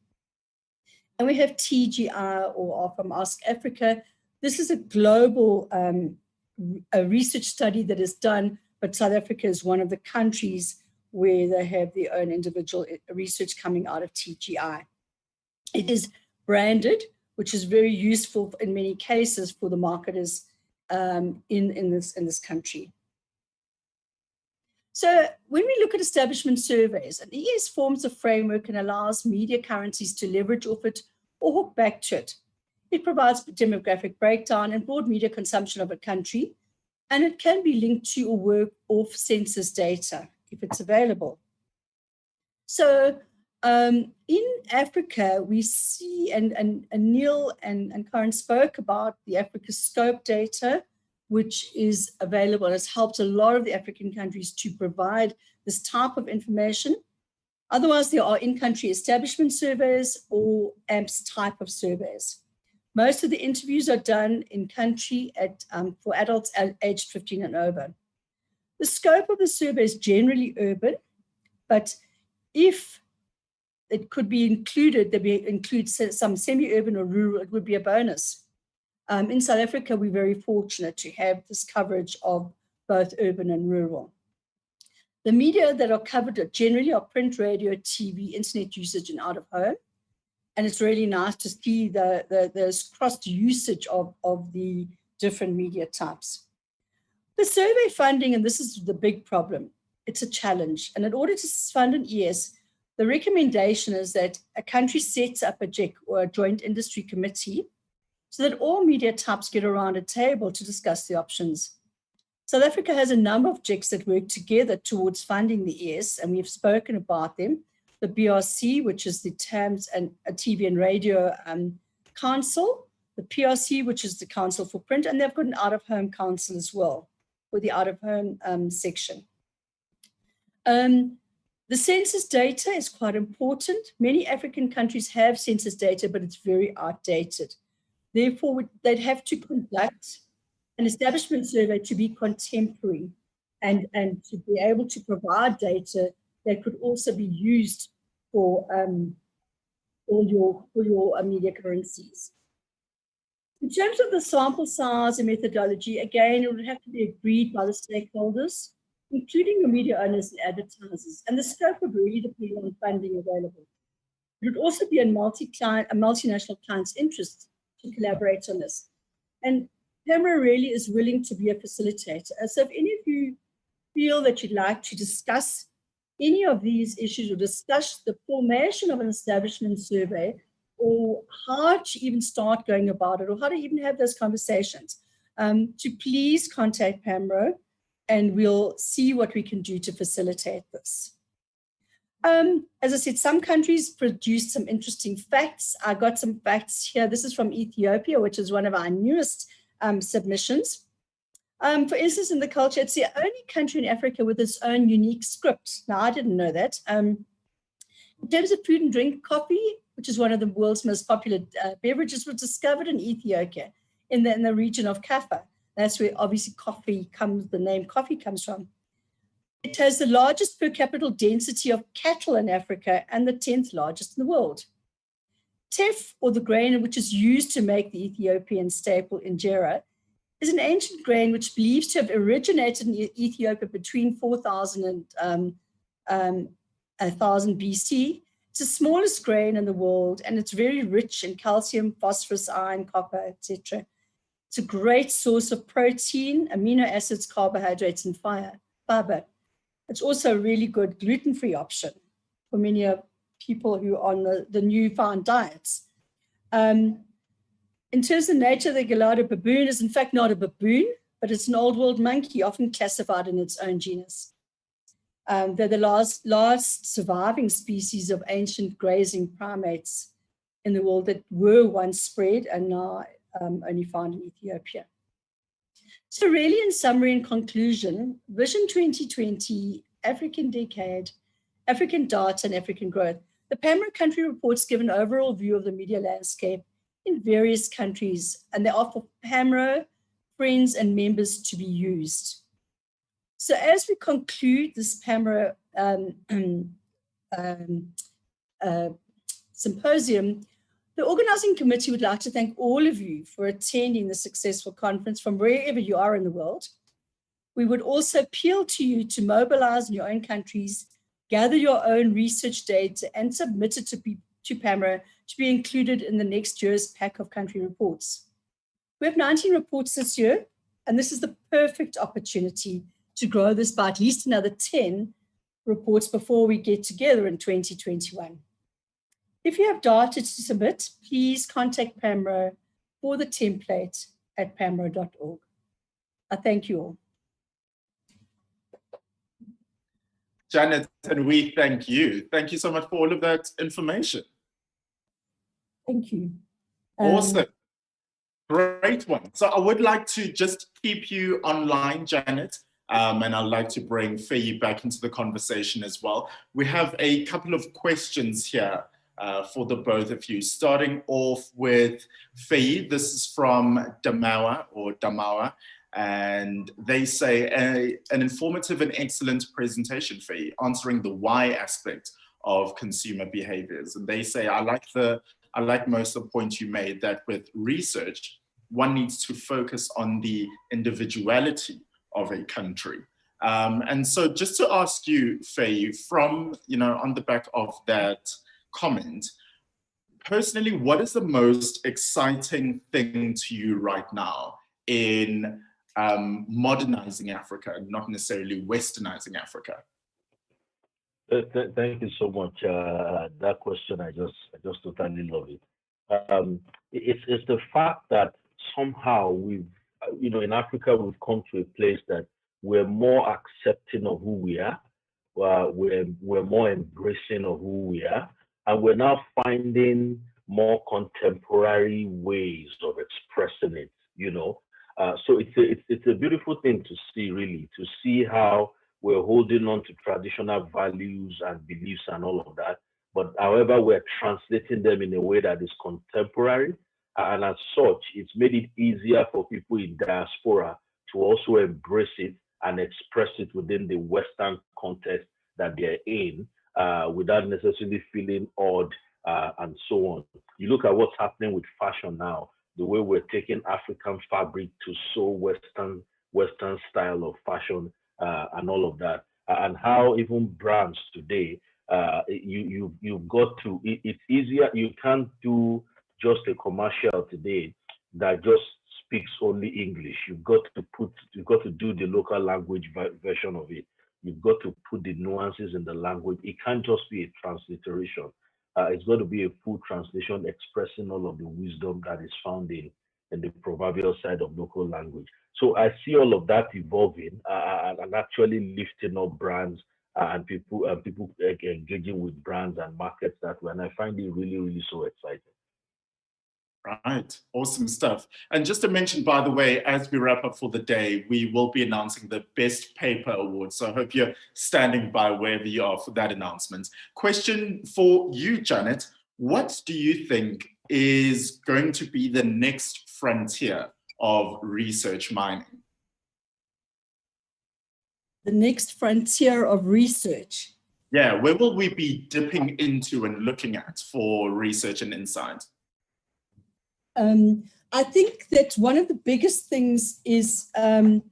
And we have TGI, or from Ask Africa. This is a global a research study that is done, but South Africa is one of the countries where they have their own individual research coming out of TGI. It is branded, which is very useful in many cases for the marketers in this country. So when we look at establishment surveys, an ES forms a framework and allows media currencies to leverage off it or hook back to it. It provides demographic breakdown and broad media consumption of a country, and it can be linked to or work off census data if it's available. So in Africa, we see, and Neil and Karen spoke about the Africa Scope data, which is available and has helped a lot of the African countries to provide this type of information. Otherwise, there are in-country establishment surveys or AMPS type of surveys. Most of the interviews are done in country for adults aged 15 and over. The scope of the survey is generally urban, but if it could be included, include some semi-urban or rural, it would be a bonus. In South Africa, we're very fortunate to have this coverage of both urban and rural. The media that are covered generally are print, radio, TV, internet usage, and out of home. And it's really nice to see there's cross usage of the different media types. The survey funding, and this is the big problem, it's a challenge. And in order to fund an ES, the recommendation is that a country sets up a JIC, or a joint industry committee, so that all media types get around a table to discuss the options. South Africa has a number of JICs that work together towards funding the ES, and we've spoken about them. The BRC, which is the TAMS and TV and Radio Council, the PRC, which is the Council for Print, and they've got an out-of-home council as well, for the out-of-home section. The census data is quite important. Many African countries have census data, but it's very outdated. Therefore, they'd have to conduct an establishment survey to be contemporary and to be able to provide data that could also be used for all your media currencies. In terms of the sample size and methodology, again, it would have to be agreed by the stakeholders, including the media owners and advertisers, and the scope would really depend on funding available. It would also be a multinational client's interest to collaborate on this. And PAMRO really is willing to be a facilitator. So if any of you feel that you'd like to discuss any of these issues or discuss the formation of an establishment survey, or how to even start going about it, or how to even have those conversations, to please contact PAMRO, and we'll see what we can do to facilitate this. As I said, some countries produce some interesting facts. I got some facts here. This is from Ethiopia, which is one of our newest submissions. For instance, in the culture, it's the only country in Africa with its own unique script. Now, I didn't know that. In terms of food and drink, coffee, which is one of the world's most popular beverages, was discovered in Ethiopia, in the region of Kaffa. That's where obviously the name coffee comes from. It has the largest per capita density of cattle in Africa and the 10th largest in the world. Teff, or the grain which is used to make the Ethiopian staple injera, is an ancient grain which believes to have originated in Ethiopia between 4000 and 1000 BC. It's the smallest grain in the world, and it's very rich in calcium, phosphorus, iron, copper, etc. It's a great source of protein, amino acids, carbohydrates, and fiber. It's also a really good gluten-free option for many people who are on the newfound diets. In terms of nature, the Gallardo baboon is in fact not a baboon, but it's an old world monkey, often classified in its own genus. They're the last surviving species of ancient grazing primates in the world that were once spread and now only found in Ethiopia. So really, in summary and conclusion, Vision 2020, African Decade, African Data and African Growth. The PAMRO country reports give an overall view of the media landscape in various countries, and they offer PAMRO friends and members to be used. So as we conclude this PAMRO symposium, the organizing committee would like to thank all of you for attending the successful conference from wherever you are in the world. We would also appeal to you to mobilize in your own countries, gather your own research data and submit it to PAMRO to be included in the next year's pack of country reports. We have 19 reports this year, and this is the perfect opportunity to grow this by at least another 10 reports before we get together in 2021. If you have data to submit, please contact PAMRO for the template at pamro.org. I thank you all. Janet, and we thank you. Thank you so much for all of that information. Thank you. Awesome. Great one. So I would like to just keep you online, Janet, and I'd like to bring Faye back into the conversation as well. We have a couple of questions here for the both of you, starting off with Faye. This is from Damawa, and they say an informative and excellent presentation, Faye, answering the why aspect of consumer behaviors. And they say, I like most of the points you made, that with research, one needs to focus on the individuality of a country. And so just to ask you, Faye, from, on the back of that comment, personally, what is the most exciting thing to you right now in modernizing Africa, not necessarily westernizing Africa? Thank you so much. That question, I just totally love it. It's the fact that somehow we've, in Africa, we've come to a place that we're more accepting of who we are. We're more embracing of who we are, and we're now finding more contemporary ways of expressing it. So it's a beautiful thing to see, really, to see how we're holding on to traditional values and beliefs and all of that. But however, we're translating them in a way that is contemporary. And as such, it's made it easier for people in diaspora to also embrace it and express it within the Western context that they're in, without necessarily feeling odd and so on. You look at what's happening with fashion now. the way we're taking African fabric to sew Western style of fashion and all of that, and how even brands today, you've got to, it's easier. You can't do just a commercial today that just speaks only English. You've got to do the local language version of it. You've got to put the nuances in the language. It can't just be a transliteration. It's got to be a full translation expressing all of the wisdom that is found in the proverbial side of local language. So I see all of that evolving and actually lifting up brands and people engaging with brands and markets that way. And I find it really, really so exciting. Right, awesome stuff. And just to mention, by the way, as we wrap up for the day, we will be announcing the Best Paper Award. So I hope you're standing by wherever you are for that announcement. Question for you, Janet. What do you think is going to be the next frontier of research mining? The next frontier of research? Yeah, where will we be dipping into and looking at for research and insight? I think that one of the biggest things is, and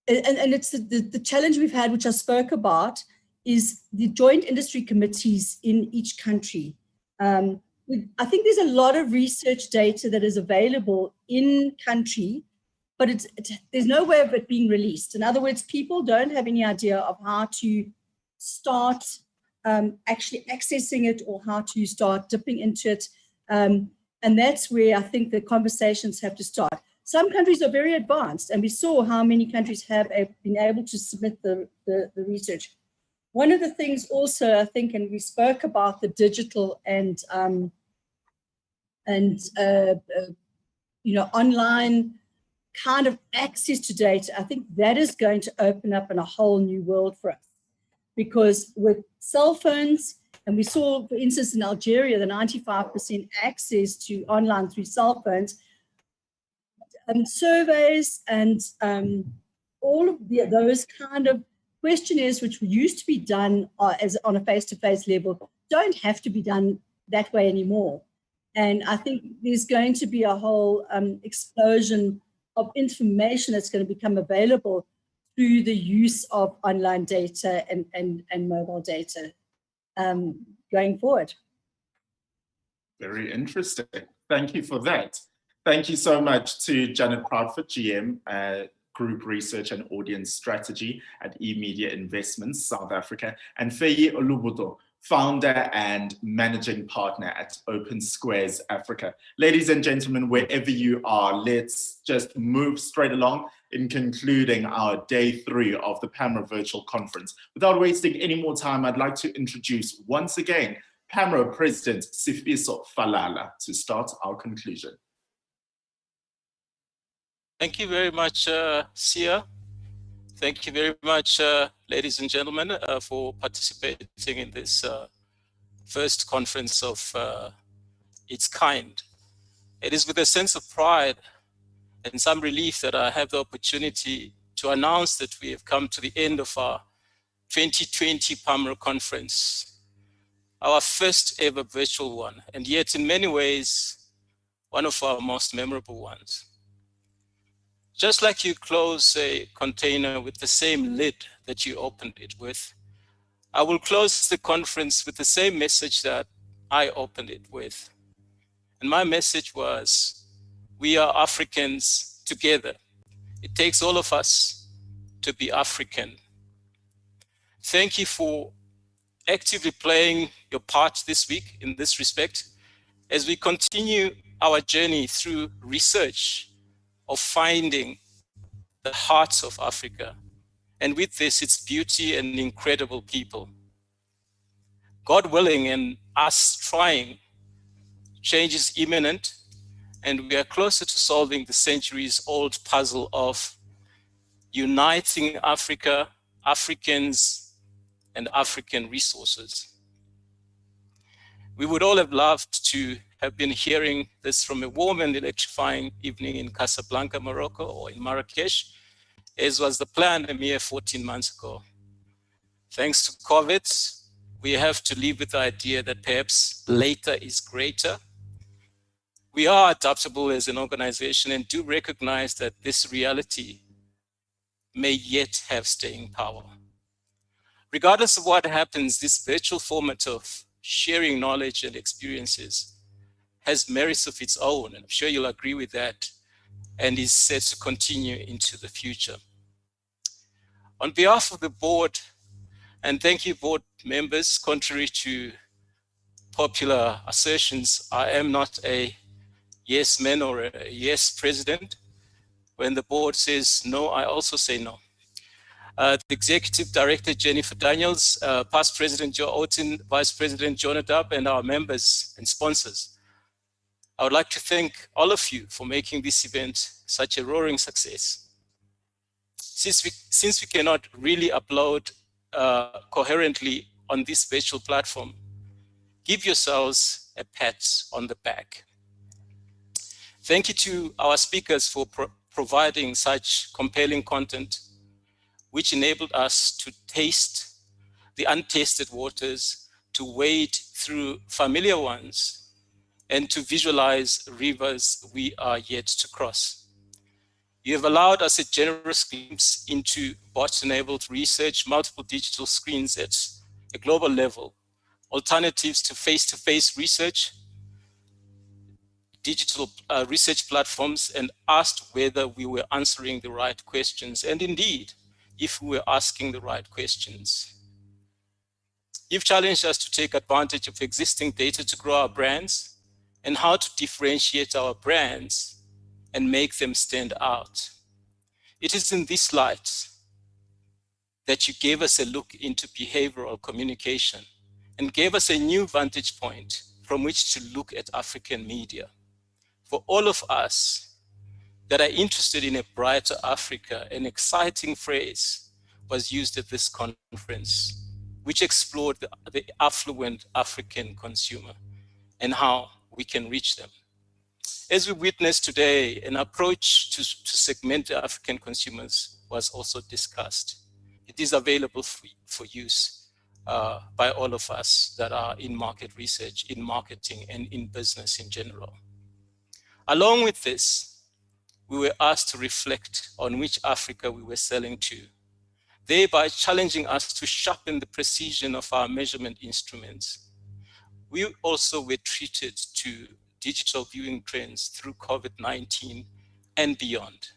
it's the challenge we've had, which I spoke about, is the joint industry committees in each country. I think there's a lot of research data that is available in country, but there's no way of it being released. In other words, people don't have any idea of how to start actually accessing it or how to start dipping into it. And that's where I think the conversations have to start. Some countries are very advanced, and we saw how many countries have been able to submit the research. One of the things also, I think, and we spoke about the digital and online kind of access to data. I think that is going to open up in a whole new world for us, because with cell phones, and we saw, for instance, in Algeria, the 95% access to online through cell phones, and surveys and all of those kind of questionnaires, which used to be done as on a face-to-face level, don't have to be done that way anymore. And I think there's going to be a whole explosion of information that's going to become available through the use of online data and mobile data. Going forward. Very interesting. Thank you for that. Thank you so much to Janet Proudfoot, GM, Group Research and Audience Strategy at eMedia Investments, South Africa, and Feye Olubuto, founder and managing partner at Open Squares Africa. Ladies and gentlemen, wherever you are, let's just move straight along in concluding our day 3 of the PAMRO virtual conference. Without wasting any more time, I'd like to introduce once again PAMRO President Sifiso Falala to start our conclusion. Thank you very much, Sia. Thank you very much, ladies and gentlemen, for participating in this first conference of its kind. It is with a sense of pride and some relief that I have the opportunity to announce that we have come to the end of our 2020 PAMRO conference, our first ever virtual one, and yet in many ways, one of our most memorable ones. Just like you close a container with the same lid that you opened it with, I will close the conference with the same message that I opened it with. And my message was, we are Africans together. It takes all of us to be African. Thank you for actively playing your part this week in this respect, as we continue our journey through research of finding the hearts of Africa, and with this, its beauty and incredible people. God willing, and us trying, change is imminent, and we are closer to solving the centuries-old puzzle of uniting Africa, Africans, and African resources. We would all have loved to have been hearing this from a warm and electrifying evening in Casablanca, Morocco, or in Marrakesh, as was the plan a mere 14 months ago. Thanks to COVID, we have to live with the idea that perhaps later is greater. We are adaptable as an organization and do recognize that this reality may yet have staying power. Regardless of what happens, this virtual format of sharing knowledge and experiences has merits of its own, and I'm sure you'll agree with that, and is set to continue into the future. On behalf of the board, and thank you board members, contrary to popular assertions, I am not a yes man or a yes president. When the board says no, I also say no. The Executive Director, Jennifer Daniels, Past President Joe Otten, Vice President Jonadab, and our members and sponsors. I would like to thank all of you for making this event such a roaring success. Since we cannot really upload coherently on this virtual platform, give yourselves a pat on the back. Thank you to our speakers for providing such compelling content, which enabled us to taste the untested waters, to wade through familiar ones, and to visualize rivers we are yet to cross. You have allowed us a generous glimpse into bot-enabled research, multiple digital screens at a global level, alternatives to face-to-face research, digital research platforms, and asked whether we were answering the right questions, and indeed, if we were asking the right questions. You've challenged us to take advantage of existing data to grow our brands and how to differentiate our brands and make them stand out. It is in this light that you gave us a look into behavioral communication and gave us a new vantage point from which to look at African media. For all of us that are interested in a brighter Africa, an exciting phrase was used at this conference, which explored the affluent African consumer and how we can reach them. As we witnessed today, an approach to segment the African consumers was also discussed. It is available for use by all of us that are in market research, in marketing, and in business in general. Along with this, we were asked to reflect on which Africa we were selling to, thereby challenging us to sharpen the precision of our measurement instruments. We also were treated to digital viewing trends through COVID-19 and beyond,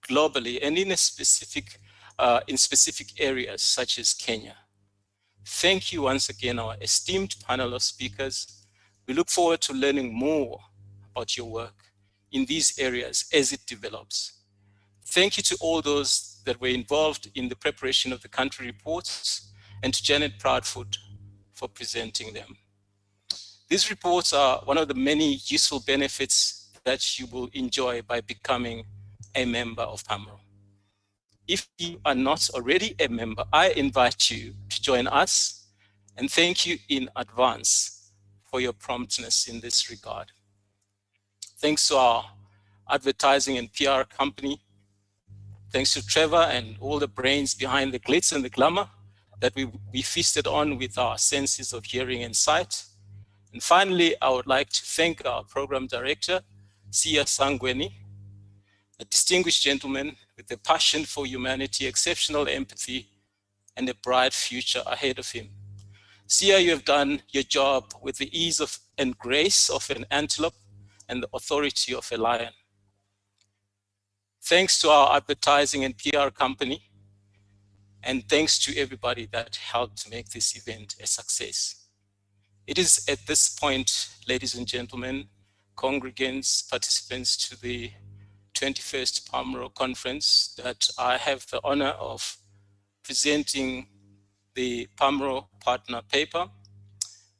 globally and in specific areas such as Kenya. Thank you once again, our esteemed panel of speakers. We look forward to learning more about your work in these areas as it develops. Thank you to all those that were involved in the preparation of the country reports, and to Janet Proudfoot for presenting them. These reports are one of the many useful benefits that you will enjoy by becoming a member of PAMRO. If you are not already a member, I invite you to join us, and thank you in advance for your promptness in this regard. Thanks to our advertising and PR company, thanks to Trevor and all the brains behind the glitz and the glamour that we feasted on with our senses of hearing and sight. And finally, I would like to thank our program director, Sia Sangweni, a distinguished gentleman with a passion for humanity, exceptional empathy, and a bright future ahead of him. Sia, you have done your job with the ease and grace of an antelope and the authority of a lion. Thanks to our advertising and PR company, and thanks to everybody that helped make this event a success. It is at this point, ladies and gentlemen, congregants, participants to the 21st PAMRO conference, that I have the honor of presenting the PAMRO partner paper,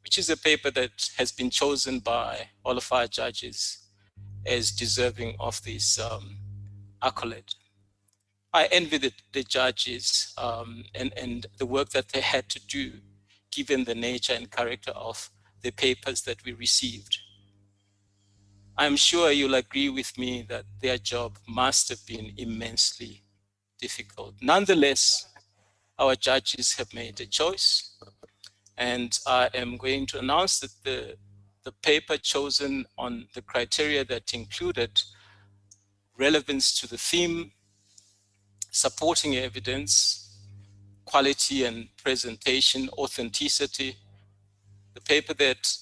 which is a paper that has been chosen by all of our judges as deserving of this accolade. I envy the judges and the work that they had to do, given the nature and character of the papers that we received. I'm sure you'll agree with me that their job must have been immensely difficult. Nonetheless, our judges have made a choice, and I am going to announce that the the paper chosen on the criteria that included relevance to the theme, supporting evidence, quality and presentation, authenticity. The paper that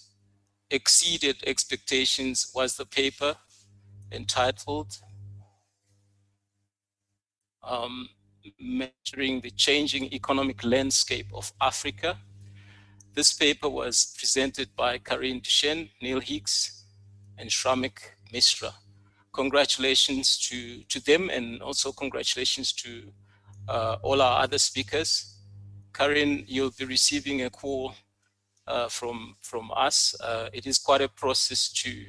exceeded expectations was the paper entitled Measuring the Changing Economic Landscape of Africa. This paper was presented by Karine Duchesne, Neil Higgs, and Shramik Misra. Congratulations to them, and also congratulations to all our other speakers. Karine, you'll be receiving a call from us. It is quite a process to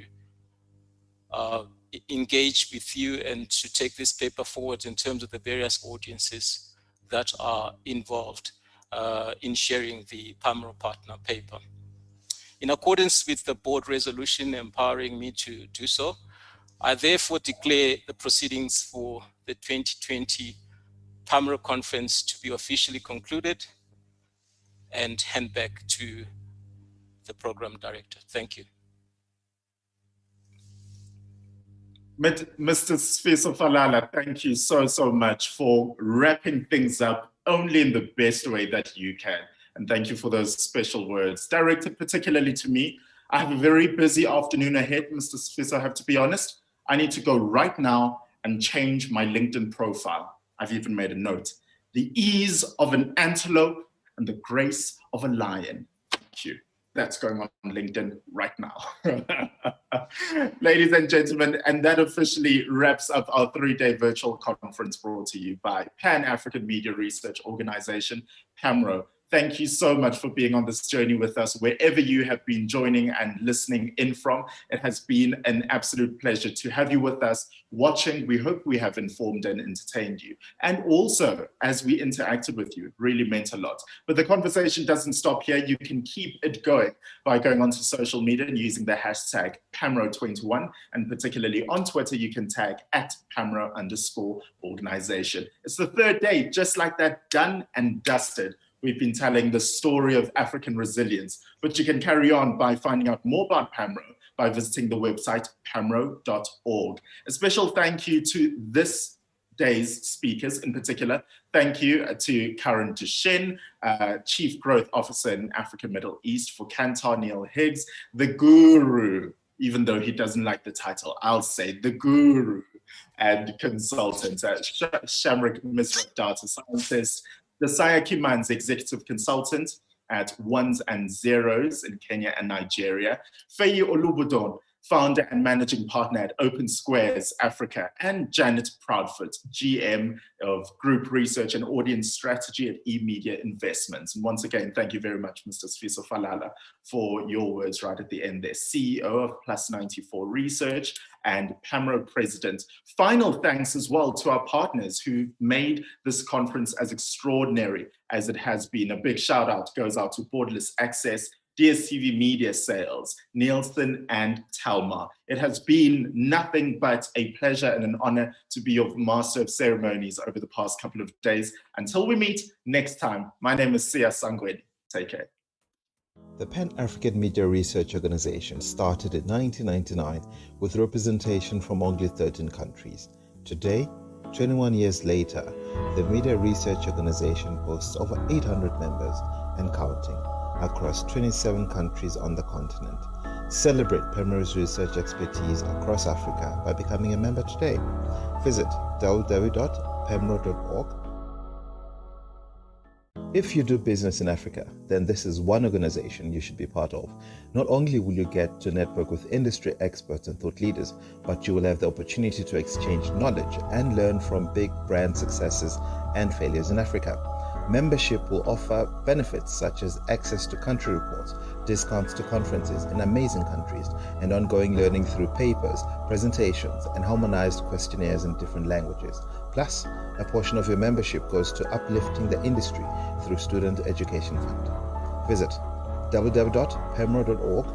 engage with you and to take this paper forward in terms of the various audiences that are involved in sharing the PAMRO partner paper. In accordance with the board resolution empowering me to do so, I therefore declare the proceedings for the 2020 PAMRO conference to be officially concluded and hand back to the program director. Thank you. Mr. Sfiso Falala, thank you so much for wrapping things up only in the best way that you can. And thank you for those special words directed particularly to me. I have a very busy afternoon ahead, Mr. Sfiso, I have to be honest. I need to go right now and change my LinkedIn profile. I've even made a note. The ease of an antelope and the grace of a lion. Thank you. That's going on LinkedIn right now. Ladies and gentlemen, and that officially wraps up our 3-day virtual conference brought to you by Pan-African Media Research Organization, PAMRO. Thank you so much for being on this journey with us, wherever you have been joining and listening in from. It has been an absolute pleasure to have you with us, watching. We hope we have informed and entertained you. And also, as we interacted with you, it really meant a lot. But the conversation doesn't stop here. You can keep it going by going onto social media and using the hashtag PAMRO21. And particularly on Twitter, you can tag @PAMRO_organization. It's the 3rd day, just like that, done and dusted. We've been telling the story of African resilience, but you can carry on by finding out more about PAMRO by visiting the website pamro.org. A special thank you to this day's speakers in particular. Thank you to Karine Duchesne, Chief Growth Officer in Africa Middle East for Kantar, Neil Higgs, the guru, even though he doesn't like the title, I'll say the guru and consultant, Shamrik Misra, data scientist, Desaya Kimans, executive consultant at Ones and Zeros in Kenya and Nigeria. Feyi Olubodon, founder and managing partner at Open Squares Africa, and Janet Proudfoot, GM of Group Research and Audience Strategy at eMedia Investments. And once again, thank you very much, Mr. Sfiso Falala, for your words right at the end there. CEO of Plus 94 Research and PAMRO President. Final thanks as well to our partners who made this conference as extraordinary as it has been. A big shout out goes out to Borderless Access, DSTV Media Sales, Nielsen and Talma. It has been nothing but a pleasure and an honor to be your master of ceremonies over the past couple of days. Until we meet next time, my name is Sia Sangweni. Take care. The Pan-African Media Research Organization started in 1999 with representation from only 13 countries. Today, 21 years later, the Media Research Organization boasts over 800 members and counting across 27 countries on the continent. Celebrate PAMRO's research expertise across Africa by becoming a member today. Visit www.pamro.org. If you do business in Africa, then this is one organization you should be part of. Not only will you get to network with industry experts and thought leaders, but you will have the opportunity to exchange knowledge and learn from big brand successes and failures in Africa. Membership will offer benefits such as access to country reports, discounts to conferences in amazing countries, and ongoing learning through papers, presentations, and harmonized questionnaires in different languages. Plus, a portion of your membership goes to uplifting the industry through Student Education Fund. Visit www.pamro.org